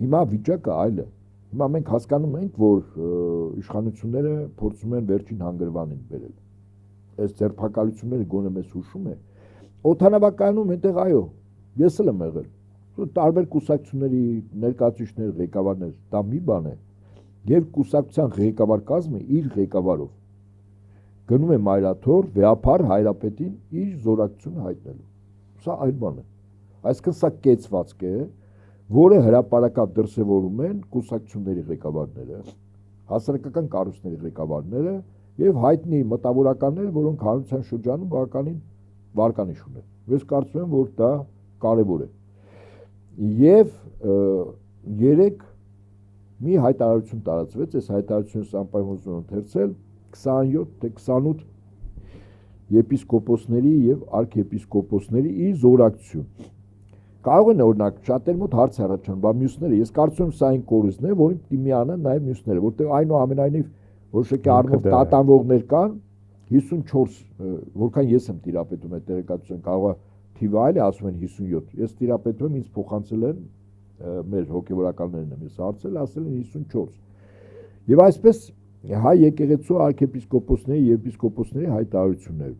Հիմա վիճակը այլ է։ Հիմա մենք հասկանում ենք, որ իշխանությունները փորձում են վերջին հանգրվանին բերել։ Այս ձերբակալությունները գոնե մեզ հուշում է։ Օդանավակայանում այնտեղ այո, ես էլ եմ եղել։ Տարբեր կուսակցությունների ներկայացուցիչներ, ղեկավարներ, դա մի բան է։ Եվ կուսակցության ղեկավար կազմը իր ղեկավարով գնում է Մայր աթոռ վեհափառ հայրապետին իր զորակցությունը հայտնելու։ Սա այլ բան է։ Այսինքն սա կեցվածք է, որը հրապարակավ դրսևորում են կուսակցությունների ղեկավարները, հասարակական կառույցների ղեկավարները եւ հայտնի մտավորականները, որոնք հանրության շրջանում բավականին վարկանիշ ունեն։ Ես կարծում եմ, որ դա կարեւոր է։ Եվ երեք մի հայտարարություն տարածվեց, այս հայտարարությունը անպայման ընթերցել 27 թե 28 եպիսկոպոսների եւ արքեպիսկոպոսների իր զորակցություն։ կարող են օրինակ շատեր մոտ հարց առաջան, բա մյուսները, ես կարծում եմ սա այն կորուստն է, որին պիտի միանան նաև մյուսները, որտեղ այնուամենայնիվ որոշակի առումով տատանվողներ կան 54, որքան ես եմ տիրապետում այդ տեղեկատվության, կարող է թիվը այլ է, ասում են 57, ես տիրապետում եմ, ինձ փոխանցել են մեր հոգևորականներն եմ ես հարցել, ասել են 54, եւ այսպես հայ եկեղեցու arczepiskoposների եւ եպիսկոպոսների հայտարարություններ։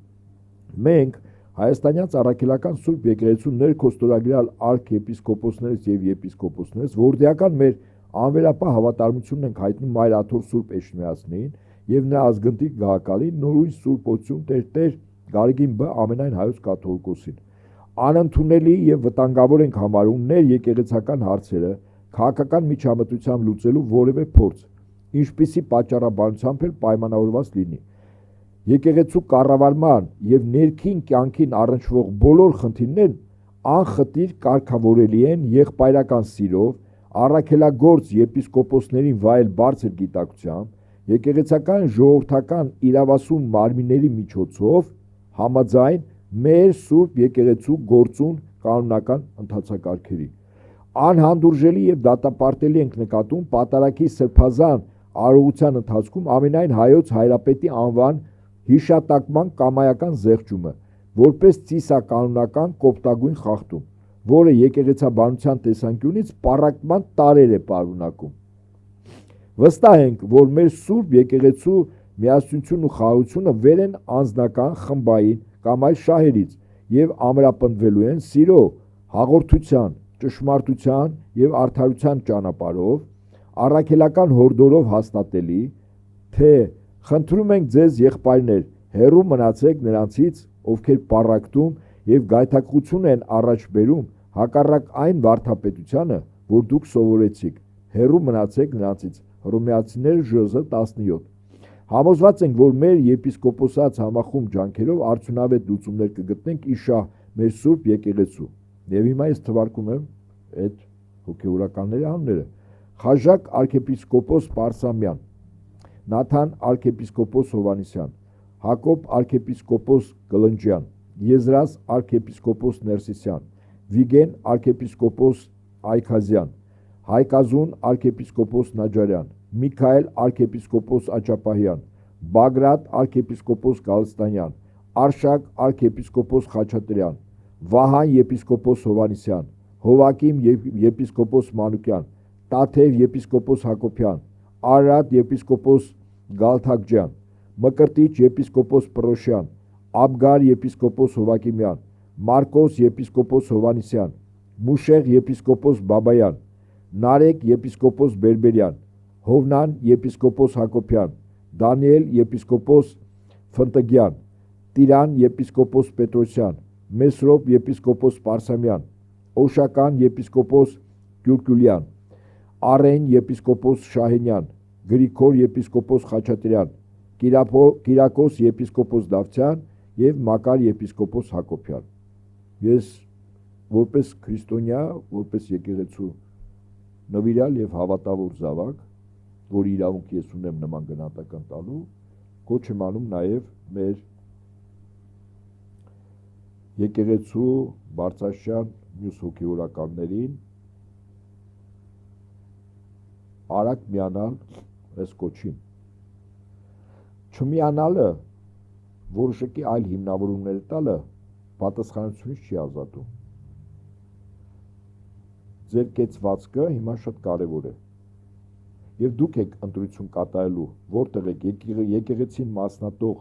Մենք Հայաստանյան Առաքելական Սուրբ Եկեղեցու ներքոստորագրյալ arczepiskoposներից եւ եպիսկոպոսներից որդիական մեր անվերապահ հավատարմությունն ենք հայտնում Մայր Աթոր Սուրբ Էջմիածնին եւ նրա ազգընտիկ գահակալին նորույն Սուրբ Օծյուն Տեր Գարեգին B ամենայն հայոց կաթողիկոսին։ Անընդունելի եւ վտանգավոր ենք համարում ներ եկեղեցական հարցերը քաղաքական միջամտությամբ լուծելու որևէ փորձ, ինչպիսի պատճառաբանությամբ էլ պայմանավորված լինի։ Եկեղեցու կառավարման եւ ներքին կյանքին առնչվող բոլոր խնդիրներն անխտիր կարգավորելի են եղբայրական սիրով, առաքելագործ եպիսկոպոսներին վայել բարձր գիտակցությամբ, եկեղեցական ժողովրդական իրավասուն մարմինների միջոցով համաձայն մեր Սուրբ Եկեղեցու գործուն կանոնական ընթացակարգերի։ Անհանդուրժելի եւ դատապարտելի ենք նկատում պատարագի սրբազան արարողության ընթացքում ամենայն հայոց հայրապետի անվան հիշատակման կամայական զեղչումը, որպես ծիսականոնական կոպտագույն խախտում, որը եկեղեցաբանության տեսանկյունից պառակտման տարեր է պարունակում։ Վստահ ենք, որ մեր Սուրբ Եկեղեցու միասնությունն ու խաղաղությունը վեր են անձնական, խմբային կամ այլ շահերից եւ ամրապնդվելու են սիրո, հաղորդության, ճշմարտության եւ արդարության ճանապարհով, առաքելական հորդորով հաստատելի, թե խնդրում ենք ձեզ եղբայրներ, հեռու մնացեք նրանցից, ովքեր պառակտում եւ գայթակղություն են առաջ բերում հակառակ այն վարդապետությանը, որ դուք սովորեցիք, հեռու մնացեք նրանցից։ Հռոմեացիներ Ž17։ Համոզված ենք, որ մեր եպիսկոպոսած համախումբ ջանքերով արդյունավետ լուծումներ կգտնենք իշահ մեր Սուրբ Եկեղեցու։ Եվ հիմա ես թվարկում եմ այդ հոգևորականների անունները։ Խաժակ arczepiskopos Պարսամյան, Նաթան arczepiskopos Հովանեսյան, Հակոբ arczepiskopos Կլնջյան, Եզրաս arczepiskopos Ներսիսյան, Վիգեն arczepiskopos Այքազյան, Հայկազուն arczepiskopos Նաջարյան, Միքայել arczepiskopos Աճապահյան, Բագրատ arczepiskopos Գալստանյան, Արշակ arczepiskopos Խաչատրյան, Վահան եպիսկոպոս Հովանեսյան, Հովակիմ եպիսկոպոս Մանուկյան, Տաթև եպիսկոպոս Հակոբյան, Արարատ եպիսկոպոս Գալթակջյան, Մկրտիչ եպիսկոպոս Պրոշյան, Աբգար եպիսկոպոս Հովակիմյան, Մարկոս եպիսկոպոս Հովանեսյան, Մուշեղ եպիսկոպոս Բաբայան, Նարեկ եպիսկոպոս Բերբերյան, Հովնան եպիսկոպոս Հակոբյան, Դանիել եպիսկոպոս Ֆնտգյան, Տիրան եպիսկոպոս Պետրոսյան, Մեսրոպ եպիսկոպոս Պարսամյան, Օշական եպիսկոպոս Գյուրգյուլյան, Արեն եպիսկոպոս Շահենյան, Գրիգոր եպիսկոպոս Խաչատրյան, Կիրակոս եպիսկոպոս Դավթյան եւ Մակար եպիսկոպոս Հակոբյան։ Ես որպես քրիստոնյա, որպես եկեղեցու նվիրյալ եւ հավատավոր զավակ, որի իրավունք ես ունեմ նման գնահատական տալու, կոչ եմ անում նաեւ մեր եկեղեցու բարձրաշան մյուս հոգևորականներին արագ միանալ այս կոչին։ Չմիանալը որոշակի այլ հիմնավորումներ տալը պատասխանատվությունից չի ազատում։ Ձեր կեցվածքը հիմա շատ կարևոր է։ Եվ դուք եք ընտրություն կատարելու, որտեղ եք եկեղեցին մասնատող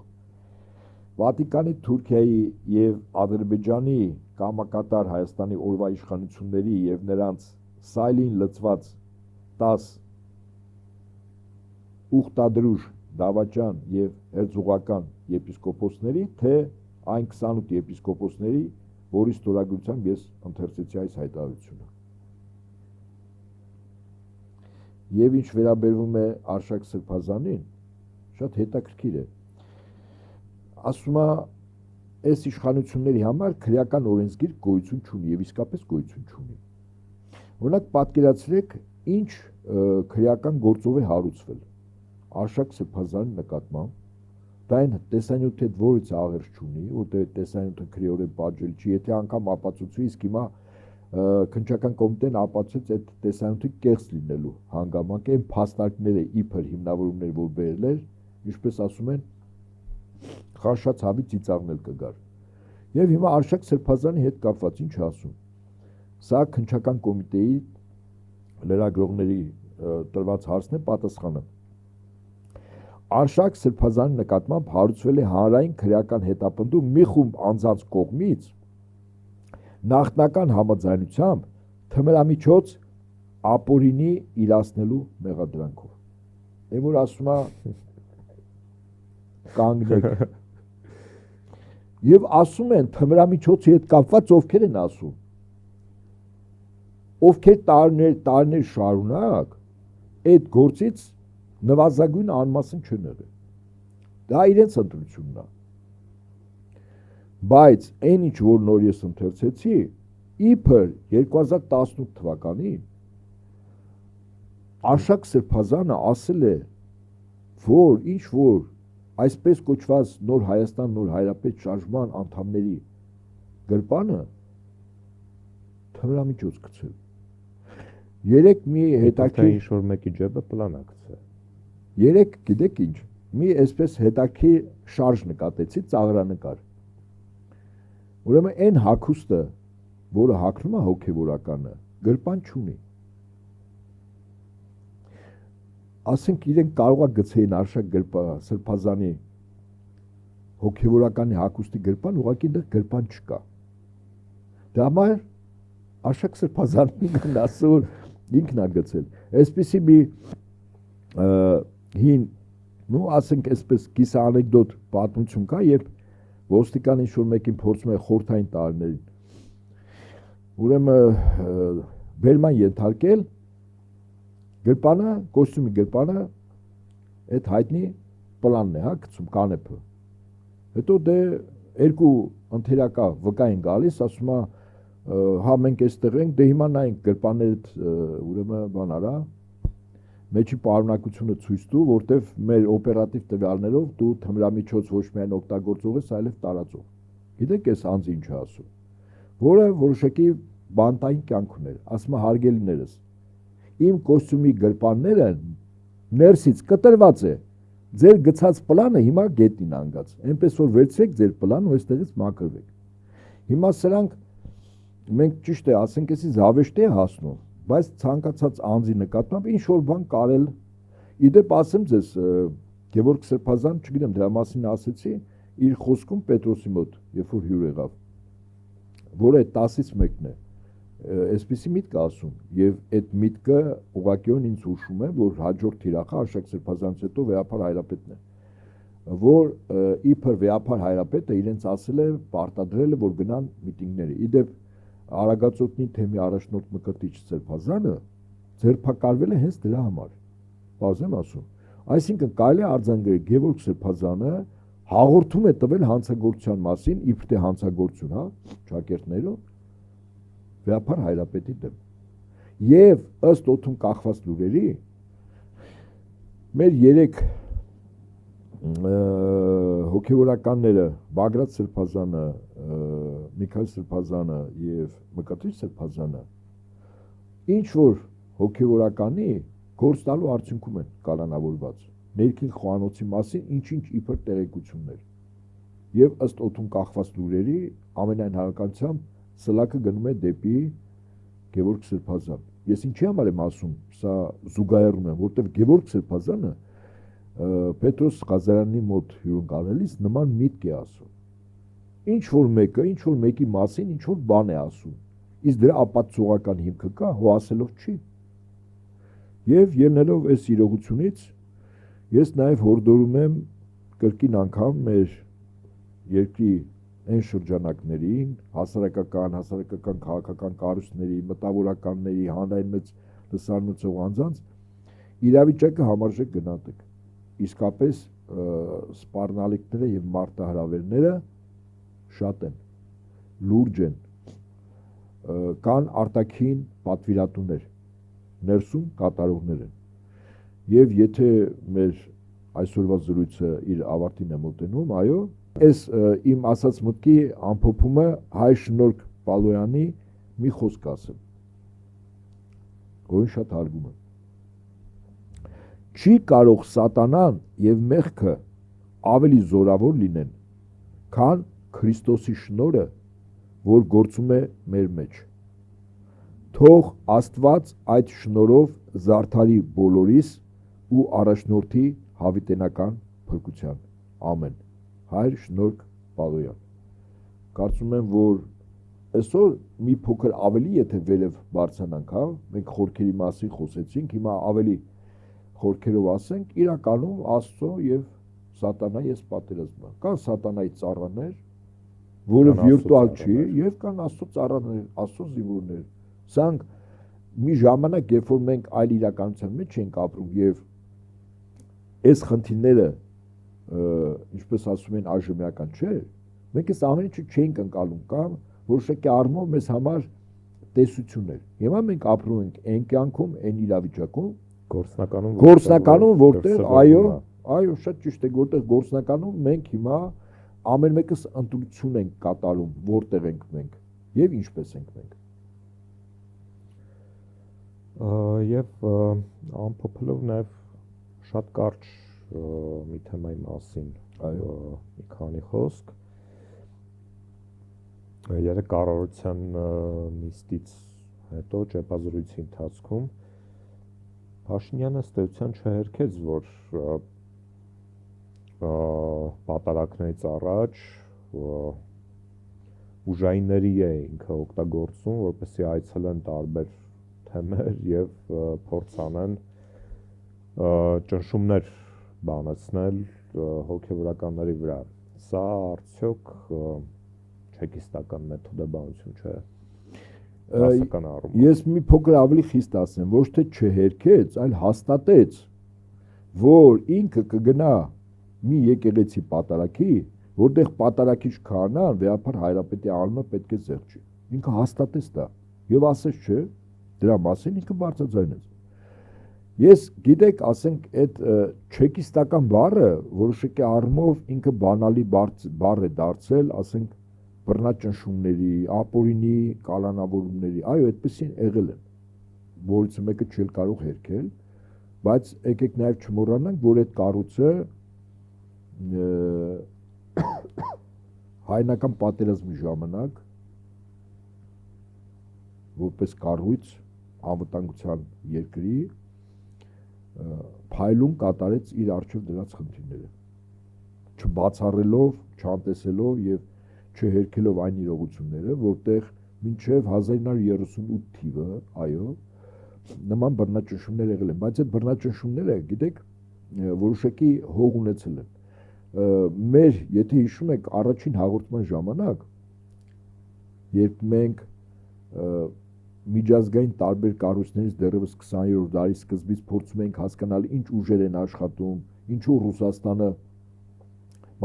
Վատիկանի, Թուրքիայի եւ Ադրբեջանի կամակատար Հայաստանի օրվա իշխանությունների եւ նրանց սայլին լծված 10 ուխտադրուժ դավաճան եւ հերձուղական եպիսկոպոսների, թե այն 28 եպիսկոպոսների, որի ստորագրությամբ ես ընթերցեցի այս հայտարարությունը։ Եվ ինչ վերաբերվում է Արշակ Սրբազանին, շատ հետաքրքիր է։ Ասում է, այս իշխանությունների համար քրեական օրենսգիր գոյություն չունի եւ իսկապես գոյություն չունի։ Օրինակ պատկերացրեք, ինչ քրեական գործով է հարուցվել Արշակ Սրբազանի նկատմամբ, դա այն տեսանյութը որից աղերս չունի, որտեղ տեսանյութը քրեորեն պատժել չի, եթե անգամ ապացուցվի, իսկ հիմա քննչական կոմիտեն ապացուցեց այդ տեսանյութի կեղծ լինելու հանգամանքը այն փաստարկները իբր հիմնավորումներ որ բերել էր, ինչպես ասում են, խաշացավի ծիծաղնել կգար։ Եվ հիմա Արշակ Սրբազանի հետ կապված ինչ ասում։ Սա քննչական կոմիտեի լրագրողների տրված հարցն է պատասխանը։ Արշակ Սրբազանի նկատմամբ հարուցվել է հանրային քրեական հետապնդում մի խումբ անձանց կողմից նախնական համաձայնությամբ թմրամիջոց ապօրինի իրացնելու մեղադրանքով։ Այն որ ասում է կանգնեք։ Եվ ասում են թմրամիջոցի հետ կապված ովքեր են ասում։ Ովքեր տարիներ շարունակ այդ գործից նվազագույն անմասն չեն եղել։ Դա իրենց ընտրությունն է։ Բայց այն ինչ որ նոր ես ընթերցեցի, իբր 2018 թվականին Արշակ Սրբազանը ասել է, որ ինչ որ այսպես կոչված նոր Հայաստան, նոր Հայրապետ շարժման անդամների գրպանը թմրամիջոց գցել։ Երեք մի հետաքրքիր ինչ որ մեկի ջեբը պլան ակցը։ Երեք գիտեք ինչ, մի այսպես հետաքրքիր շարժ նկատեցի, ծաղրանկար։ Ուրեմն այն հագուստը, որը հագնում է հոգևորականը, գրպան չունի։ Ասենք իրենք կարող է գցեին Արշակ Սրբազանի հոգևորականի հագուստի գրպան, ուղղակի դեռ գրպան չկա։ Դա համար Արշակ Սրբազանին ասում ինքն է գցել։ Այսպեսի մի հին, ասենք այսպես կիսա անեկդոտ պատմություն կա, երբ ոստիկան ինչ-որ մեկին փորձում է խորհրդային տարիներին։ Ուրեմն բերման ենթարկել գրպանը, կոստյումի գրպանը այդ հայտնի պլանն է, գցում կանեփը։ Հետո դե երկու ընթերակա վկա են գալիս, ասում է, հա մենք այստեղ ենք, դե հիմա նայենք գրպանները ուրեմն բան արա, մեջի պարունակությունը ցույց տու, որտեվ մեր օպերատիվ տվյալներով դու թմրամիջոց ոչ միայն օգտագործող ես, այլև տարածող։ Գիտեք այս անձը ինչ է ասում, որը որոշակի բանտային կյանք ուներ, ասում է հարգելիներս, իմ կոստյումի գրպանները ներսից կտրված է, ձեր գցած պլանը հիմա գետնին անգած, այնպես որ վերցրեք ձեր պլանը ու այստեղից մաքրվեք։ Հիմա սրանք մենք ճիշտ է, ասենք էսի զավեշտ է հասնում, բայց ցանկացած անձի նկատմամբ ինչ որ բան կարել։ Իդեպ ասեմ ձեզ, Գևորգ Սրբազան, չգիտեմ դրա մասին ասեցի, իր խոսքում Պետրոսի մոտ, երբ որ հյուր եղավ, որը 10-ից 1-ն է, այսպիսի միտք ասում, եւ այդ միտքը ուղղակիորեն ինձ հուշում է, որ հաջորդ թիրախը Արշակ Սրբազանից հետո Վեհապար Հայրապետն է, որ իբր Վեհապար Հայրապետը իրենց ասել է, պարտադրել է, որ գնան միտինգների։ Իդեպ Արագածոտնի թեմի առաջնորդ Մկրտիչ Սրբազանը ձերբակալվել է հենց դրա համար։ Բարձ եմ ասում։ Այսինքն կարելի է արձանագրել Գևորգ Սրբազանը հաղորդում է տվել հանցագործության մասին, իբր թե հանցագործություն, հա, ճակերտներով Վեհապար Հայրապետի դեմ։ Եվ ըստ օդում կախված լուրերի մեր 3 հոգևորականները Բագրատ Սրբազանը, Միքայել Սրբազանը եւ Մկրտիչ Սրբազանը ինչ որ հոգևորականի գործ տալու արդյունքում են կալանավորված ներքին խոհանոցի մասին ինչ-ինչ իբր տեղեկություններ եւ ըստ օդում կախված լուրերի ամենայն հավանականությամբ սլակը գնում է դեպի Գևորգ Սրբազան։ Ես ինչի համար եմ ասում, սա զուգահեռում եմ, որտեղ Գևորգ Սրբազանը Պետրոս Ղազարյանի մոտ հյուրընկալելիս նման միտք է ասում։ Ինչ որ մեկը, ինչ որ մեկի մասին ինչ որ բան է ասում։ Իսկ դրա ապացուցողական հիմքը կա, հո ասելով չի։ Եվ ելնելով այս իրողությունից ես նաև հորդորում եմ կրկին անգամ մեր երկրի այն շրջանակներին, հասարակական, քաղաքական կառույցների, մտավորականների, հանրային մեծ լսարնոցող անձանց իրավիճակը համարժեք գնահատեք։ Իսկապես սպառնալիքները եւ մարտահրավերները շատ են, լուրջ են, կան արտաքին պատվիրատուներ, ներսում կատարողներ են։ Եվ եթե մեր այսօրվա զրույցը իր ավարտին է մոտենում, այո, այս իմ ասած մտքի ամփոփումը հայ Շնորհք Պալոյանի մի խոսք ասեմ, որին շատ հարգում եմ։ Չի կարող սատանան եւ մեղքը ավելի զորավոր լինեն, քան Քրիստոսի շնորհը, որ գործում է մեր մեջ։ Թող Աստված այդ շնորհով զարդարի բոլորիս ու առաջնորդի հավիտենական փրկության։ Ամեն։ Հայր Շնորհք Պալոյան։ Կարծում եմ, որ այսօր մի փոքր ավելի եթե վերև բարձրանանք, հա, մենք խորքերի մասին խոսեցինք, հիմա ավելի խորքերով ասենք, իրականում Աստծո եւ սատանայի այս պատերազմը։ Կան սատանայի ծառաներ, որը վիրտուալ չի, եւ կան Աստծո ծառաներ, Աստծո զինվորներ։ Սրանք մի ժամանակ, երբ որ մենք այլ իրականության մեջ ենք ապրում եւ այս խնդիրները, ինչպես ասում են, այժմեական չէ, մենք այս ամեն ինչը չենք ընկալում կամ որոշակի առումով մեզ համար տեսություններ։ Հիմա մենք ապրում ենք այն կյանքում, այն իրավիճակում, գործնականում, որտեղ այո, շատ ճիշտ է, որտեղ գործնականում մենք հիմա ամեն մեկս ընտրություն ենք կատարում, որտեղ ենք մենք եւ ինչպես ենք մենք։ Եվ ամփոփելով նաեւ շատ կարճ մի թեմայի մասին, մի քանի խոսք։ Երեք կառավարության նիստից հետո ճեպազրույցի ընթացքում Փաշինյանը ստեյության չհերքեց, որ պատարակներից առաջ ուժայինների է ինքը օգտագործում, որպեսզի այցելեն տարբեր թեմեր եւ փորձ անեն ճնշումներ բանացնել հոգեվորականների վրա։ Սա արդյոք չեկիստական մեթոդաբանություն չէ։ Ես մի փոքր ավելի խիստ ասեմ, ոչ թե չհերքեց, այլ հաստատեց, որ ինքը կգնա մի եկեղեցի պատարակի, որտեղ պատարակիչ քահանան վերապար հայրապետի անունը պետք է զեղչի։ Ինքը հաստատեց դա եւ ասեց չէ, դրա մասին ինքը բարձրաձայնեց։ Ես գիտեք, ասենք, այդ չեկիստական բառը որոշակի առումով ինքը բանալի բառ է դարձել, ասենք, բռնաճնշումների, ապօրինի կալանավորումների, այո, այդպեսին եղել են, որից մեկը չի կարող հերքել, բայց եկեք նաև չմոռանանք, որ այդ կառույցը հայնական պատերազմի ժամանակ որպես կառույց անվտանգության երկրի փայլուն կատարեց իր առջև դրած խնդիրները, չբացառելով, չանտեսելով եւ չհերքելով այն իրողությունները, որտեղ մինչև 1938 թիվը, այո, նման բռնաճնշումներ եղել են, բայց այդ բռնաճնշումները, գիտեք, որոշակի հող ունեցել են։ Մեր, եթե հիշում եք, առաջին հաղորդման ժամանակ, երբ մենք միջազգային տարբեր կառույցներից դեռևս 20-րդ դարի սկզբից փորձում ենք հասկանալ ինչ ուժեր են աշխատում, ինչու Ռուսաստանը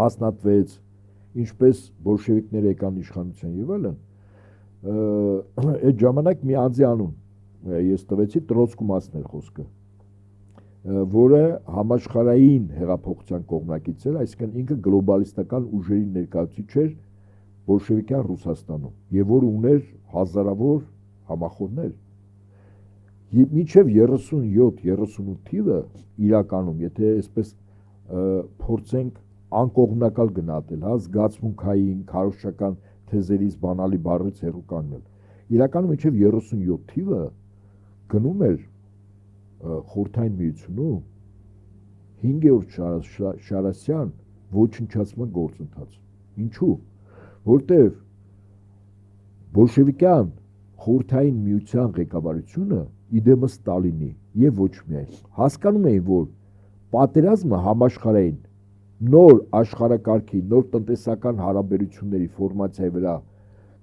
մասնատվեց, ինչպես բոլշևիկները եկան իշխանության եւ այլն, այդ ժամանակ մի անձի անուն ես տվեցի Տրոցկու մասն էր խոսքը, որը համաշխարհային հեղափոխության կողմնակից էր, այսինքն ինքը գլոբալիստական ուժերի ներկայացուցիչ էր բոլշևիկյան Ռուսաստանում եւ որ ուներ հազարավոր համախոհներ։ Մինչև 37-38 թիվը իրականում, եթե այսպես փորձենք անկողմնակալ գնահատել, հա, զգացմունքային, քարոզչական թեզերից բանալի բառից հեռու կանգնել։ Իրականում մինչև 37 թիվը գնում էր Խորհրդային Միությունում 5-րդ շարասյան ոչնչացման գործընթաց։ Ինչու՞։ Որտև բոլշևիկյան Խորհրդային Միության ղեկավարությունը իդեմը Ստալինի եւ ոչ միայն հասկանում էին, որ պատերազմը համաշխարհային նոր աշխարհակարգի, նոր տնտեսական հարաբերությունների ֆորմացիայի վրա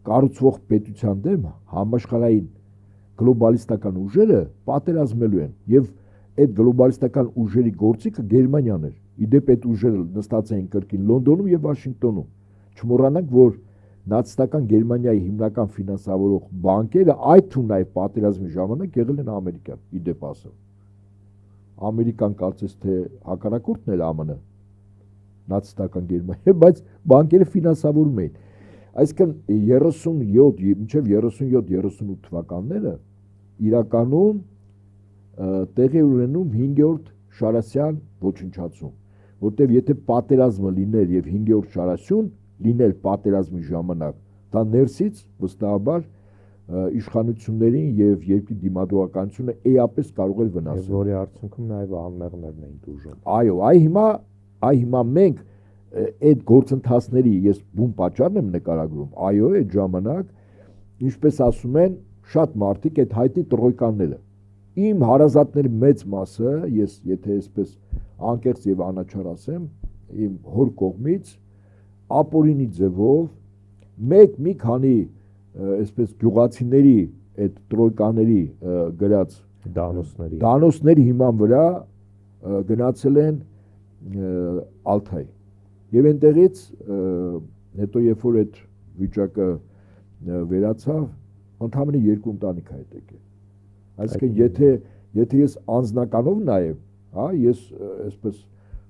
կառուցվող պետության դեմ համաշխարհային գլոբալիստական ուժերը պատերազմելու են եւ այդ գլոբալիստական ուժերի գործիքը Գերմանիան էր։ Իդեպ այդ ուժերը նստած էին կրկին Լոնդոնում եւ Վաշինգտոնում։ Չմոռանանք, որ նացիստական Գերմանիայի հիմնական ֆինանսավորող բանկերը այդ թվում նաև պատերազմի ժամանակ եղել են ամերիկյան, իդեպ ասեմ։ Ամերիկան կարծես թե հակառակորդն էր ԱՄՆ, նացիստական Գերմանիա, բայց բանկերը ֆինանսավորում էին։ Այսինքն 37 մինչև 37-38 թվականները իրականում տեղի ունենում 5-րդ Շարասյան ոչնչացում, որտեղ եթե պատերազմը լիներ եւ 5-րդ Շարասյուն լիներ պատերազմի ժամանակ, դա ներսից վստահաբար իշխանություններին եւ երկրի դիմադրականությունը էապես կարող էր վնասել։ Որի արդյունքում նաեւ անմեղներն էին դժում։ Այո, այ հիմա մենք այդ գործընթացների ես բուն պատճառն եմ նկարագրում։ Այո, այդ ժամանակ, ինչպես ասում են, շատ մարդիկ այդ հայտի տրոյկանները։ Իմ հարազատների մեծ մասը, ես եթե այսպես անկեղծ եւ անաչառ ասեմ, իմ հոր կողմից ապօրինի ձևով մի քանի այսպես գյուղացիների այդ տրոյկաների գրած դանոսների հիման վրա գնացել են Ալթայ։ Եվ այնտեղից հետո երբ որ այդ վիճակը վերացավ, ընդամենը 2 ընտանիք այդ եկել։ Այսինքն եթե ես անձնականով նայեմ, հա, ես այսպես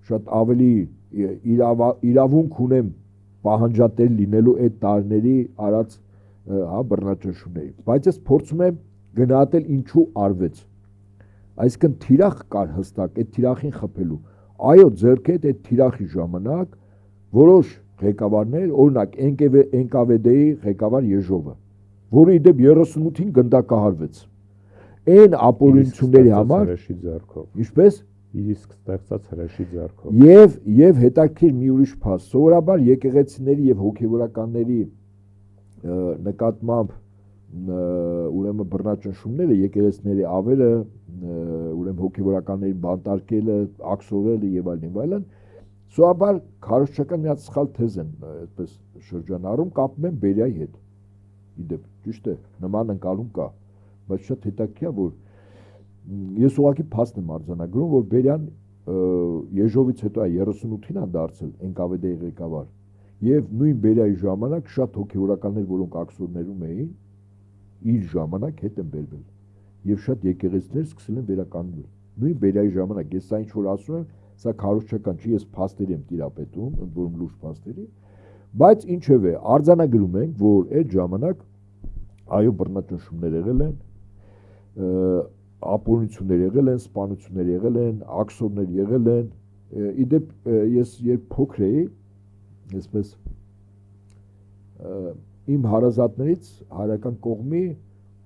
շատ ավելի իրավունք ունեմ պահանջատեր լինելու այդ տարիների արած հա բռնաճնշումների, բայց ես փորձում եմ գնահատել ինչու արվեց։ Այսինքն թիրախ կար հստակ այդ թիրախին խփելու։ Այո, ձեռք այդ թիրախի ժամանակ որոշ ղեկավարներ, օրինակ NKVD-ի ղեկավար Եժովը, որը ի դեպ 38-ին գնդակահարվեց։ Այն ապօրինությունների համար ինչպես իսկ ստեղծած հրաշի ձեռքով։ Եվ հետաքրքիր մի ուրիշ փաստ, սովորաբար եկեղեցիների եւ հոգեվորականների նկատմամբ ուրեմն բռնաճնշումները, եկեղեցիների ավերը, ուրեմն հոգեվորականների բանտարկելը, աքսորելը եւ այլն, սովորաբար քարոզչական մի հատ սխալ թեզ են այդպես շրջանառում, կապում են Բերիայի հետ։ Իդեպ ճիշտ է, նման ընկալում կա, բայց շատ հետաքրքիր է, որ ես ուղղակի փաստ եմ արձանագրում, որ Բերյան Եժովից հետո 38-ին է դարձել NKVD-ի ղեկավար, եւ նույն Բերիայի ժամանակ շատ հոգեվորականներ, որոնք աքսորներում էին, իր ժամանակ հետ են բերվել եւ շատ եկեղեցիներ սկսել են վերականգնել։ Նույն Բերիայի ժամանակ ես սա ինչ որ ասում եմ, սա քարոզչական չի, ես փաստերի եմ տիրապետում, ընդ որում լուրջ փաստերի, բայց ինչևէ արձանագրում ենք, որ այդ ժամանակ այո բռնաճնշումներ եղել են, ապօրինություններ եղել են, սպանություններ եղել են, աքսորներ եղել են։ Իդեպ ես երբ փոքր էի, այսպես իմ հարազատներից հայկական կողմի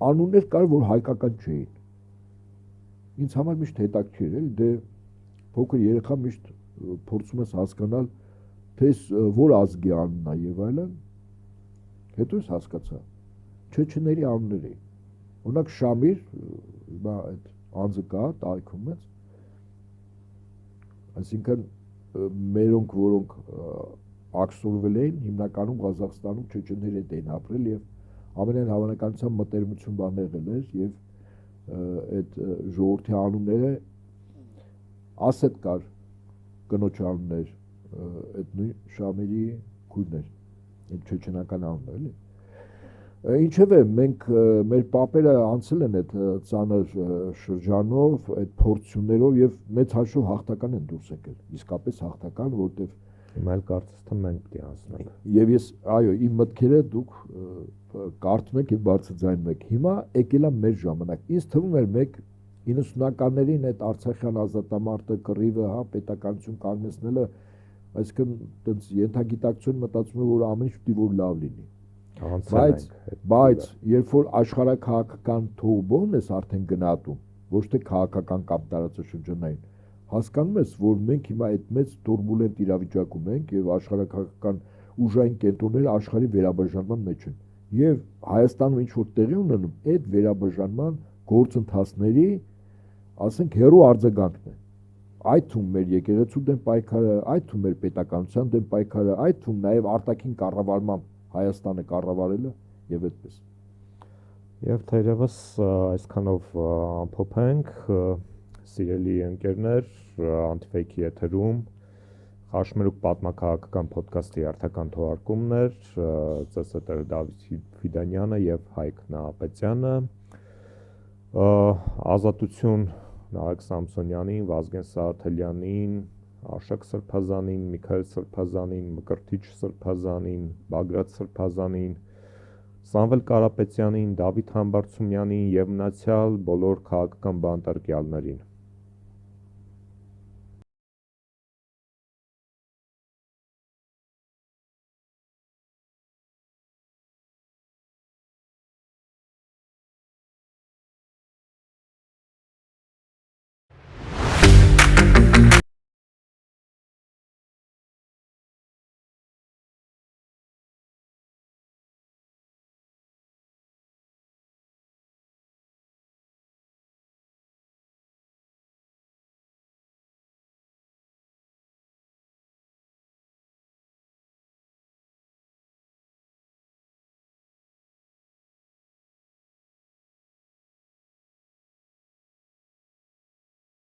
անուններ կար, որ հայկական չէին։ Ինձ համար միշտ հետաքրքիր էր, դե փոքր երեխա միշտ փորձում ես հասկանալ, թե որ ազգի անունն է եւ այլն։ Հետո ես հասկացա, չեչեների անուններ էին։ Օրինակ Շամիր, հիմա այդ անձը կա, տարիքում մեծ։ Այսինքն մերոնք, որոնք աքսորվել էին, հիմնականում Ղազախստանում չեչեններ հետ էին ապրել եւ ամենայն հավանականությամբ մտերմություն բան եղել էր եւ այդ ժողովրդի անունները ասետ կար կնոջ անուններ, այդ նույն Շամիրի քույրներ, այդ չեչենական անուններ, էլի։ Ինչևէ, մենք մեր պապերը անցել են այդ ծանր շրջանով, այդ փորձություններով եւ մեծ հաշվով հաղթական են դուրս եկել։ Իսկապես հաղթական, որտեվ հիմա էլ կարծես թե մենք պիտի անցնենք։ Եվ ես, այո, իմ մտքերը դուք կարդում եք եւ բարձրաձայնում եք։ Հիմա եկել է մեր ժամանակ։ Ինձ թվում էր մեկ 90-ականներին այդ Արցախյան ազատամարտը, կռիվը, հա, պետականություն կանգնեցնելը, այսինքն այդպես ենթագիտակցություն մտածում եմ, որ ամեն ինչ պիտի որ լավ լինի։ Բայց երբ որ աշխարհաքաղաքական թողբոն ես արդեն գնահատում, ոչ թե քաղաքական կամ տարածաշրջանային, հասկանում ես, որ մենք հիմա այդ մեծ տուրբուլենտ իրավիճակում ենք եւ աշխարհաքաղաքական ուժային կենտրոնները աշխարհի վերաբաժանման մեջ են։ Եվ Հայաստանում ինչ որ տեղի ունենում, այդ վերաբաժանման գործընթացների, ասենք, հերո արձագանքն է։ Այդ թվում մեր եկեղեցու դեմ պայքարը, այդ թվում մեր պետականության դեմ պայքարը, այդ թվում նաեւ արտաքին կառավարման Հայաստանը կառավարելը եւ այդպես։ Եվ թերևս այսքանով ամփոփենք, սիրելի ընկերներ, Antifake-ի եթերում Խաշմերուկ պատմաքաղաքական ոդքասթի հերթական թողարկումն էր, ՑՍՏ Դավիթ Ֆիդանյանը եւ Հայկ Նահապետյանը, Ազատություն Նարեկ Սամսոնյանին, Վազգեն Սարաթելյանին, Արշակ Սրբազանին, Միքայել Սրբազանին, Մկրտիչ Սրբազանին, Բագրատ Սրբազանին, Սամվել Կարապետյանին, Դավիթ Համբարձումյանին եւ մնացյալ բոլոր քաղաքական բանտարկյալներին։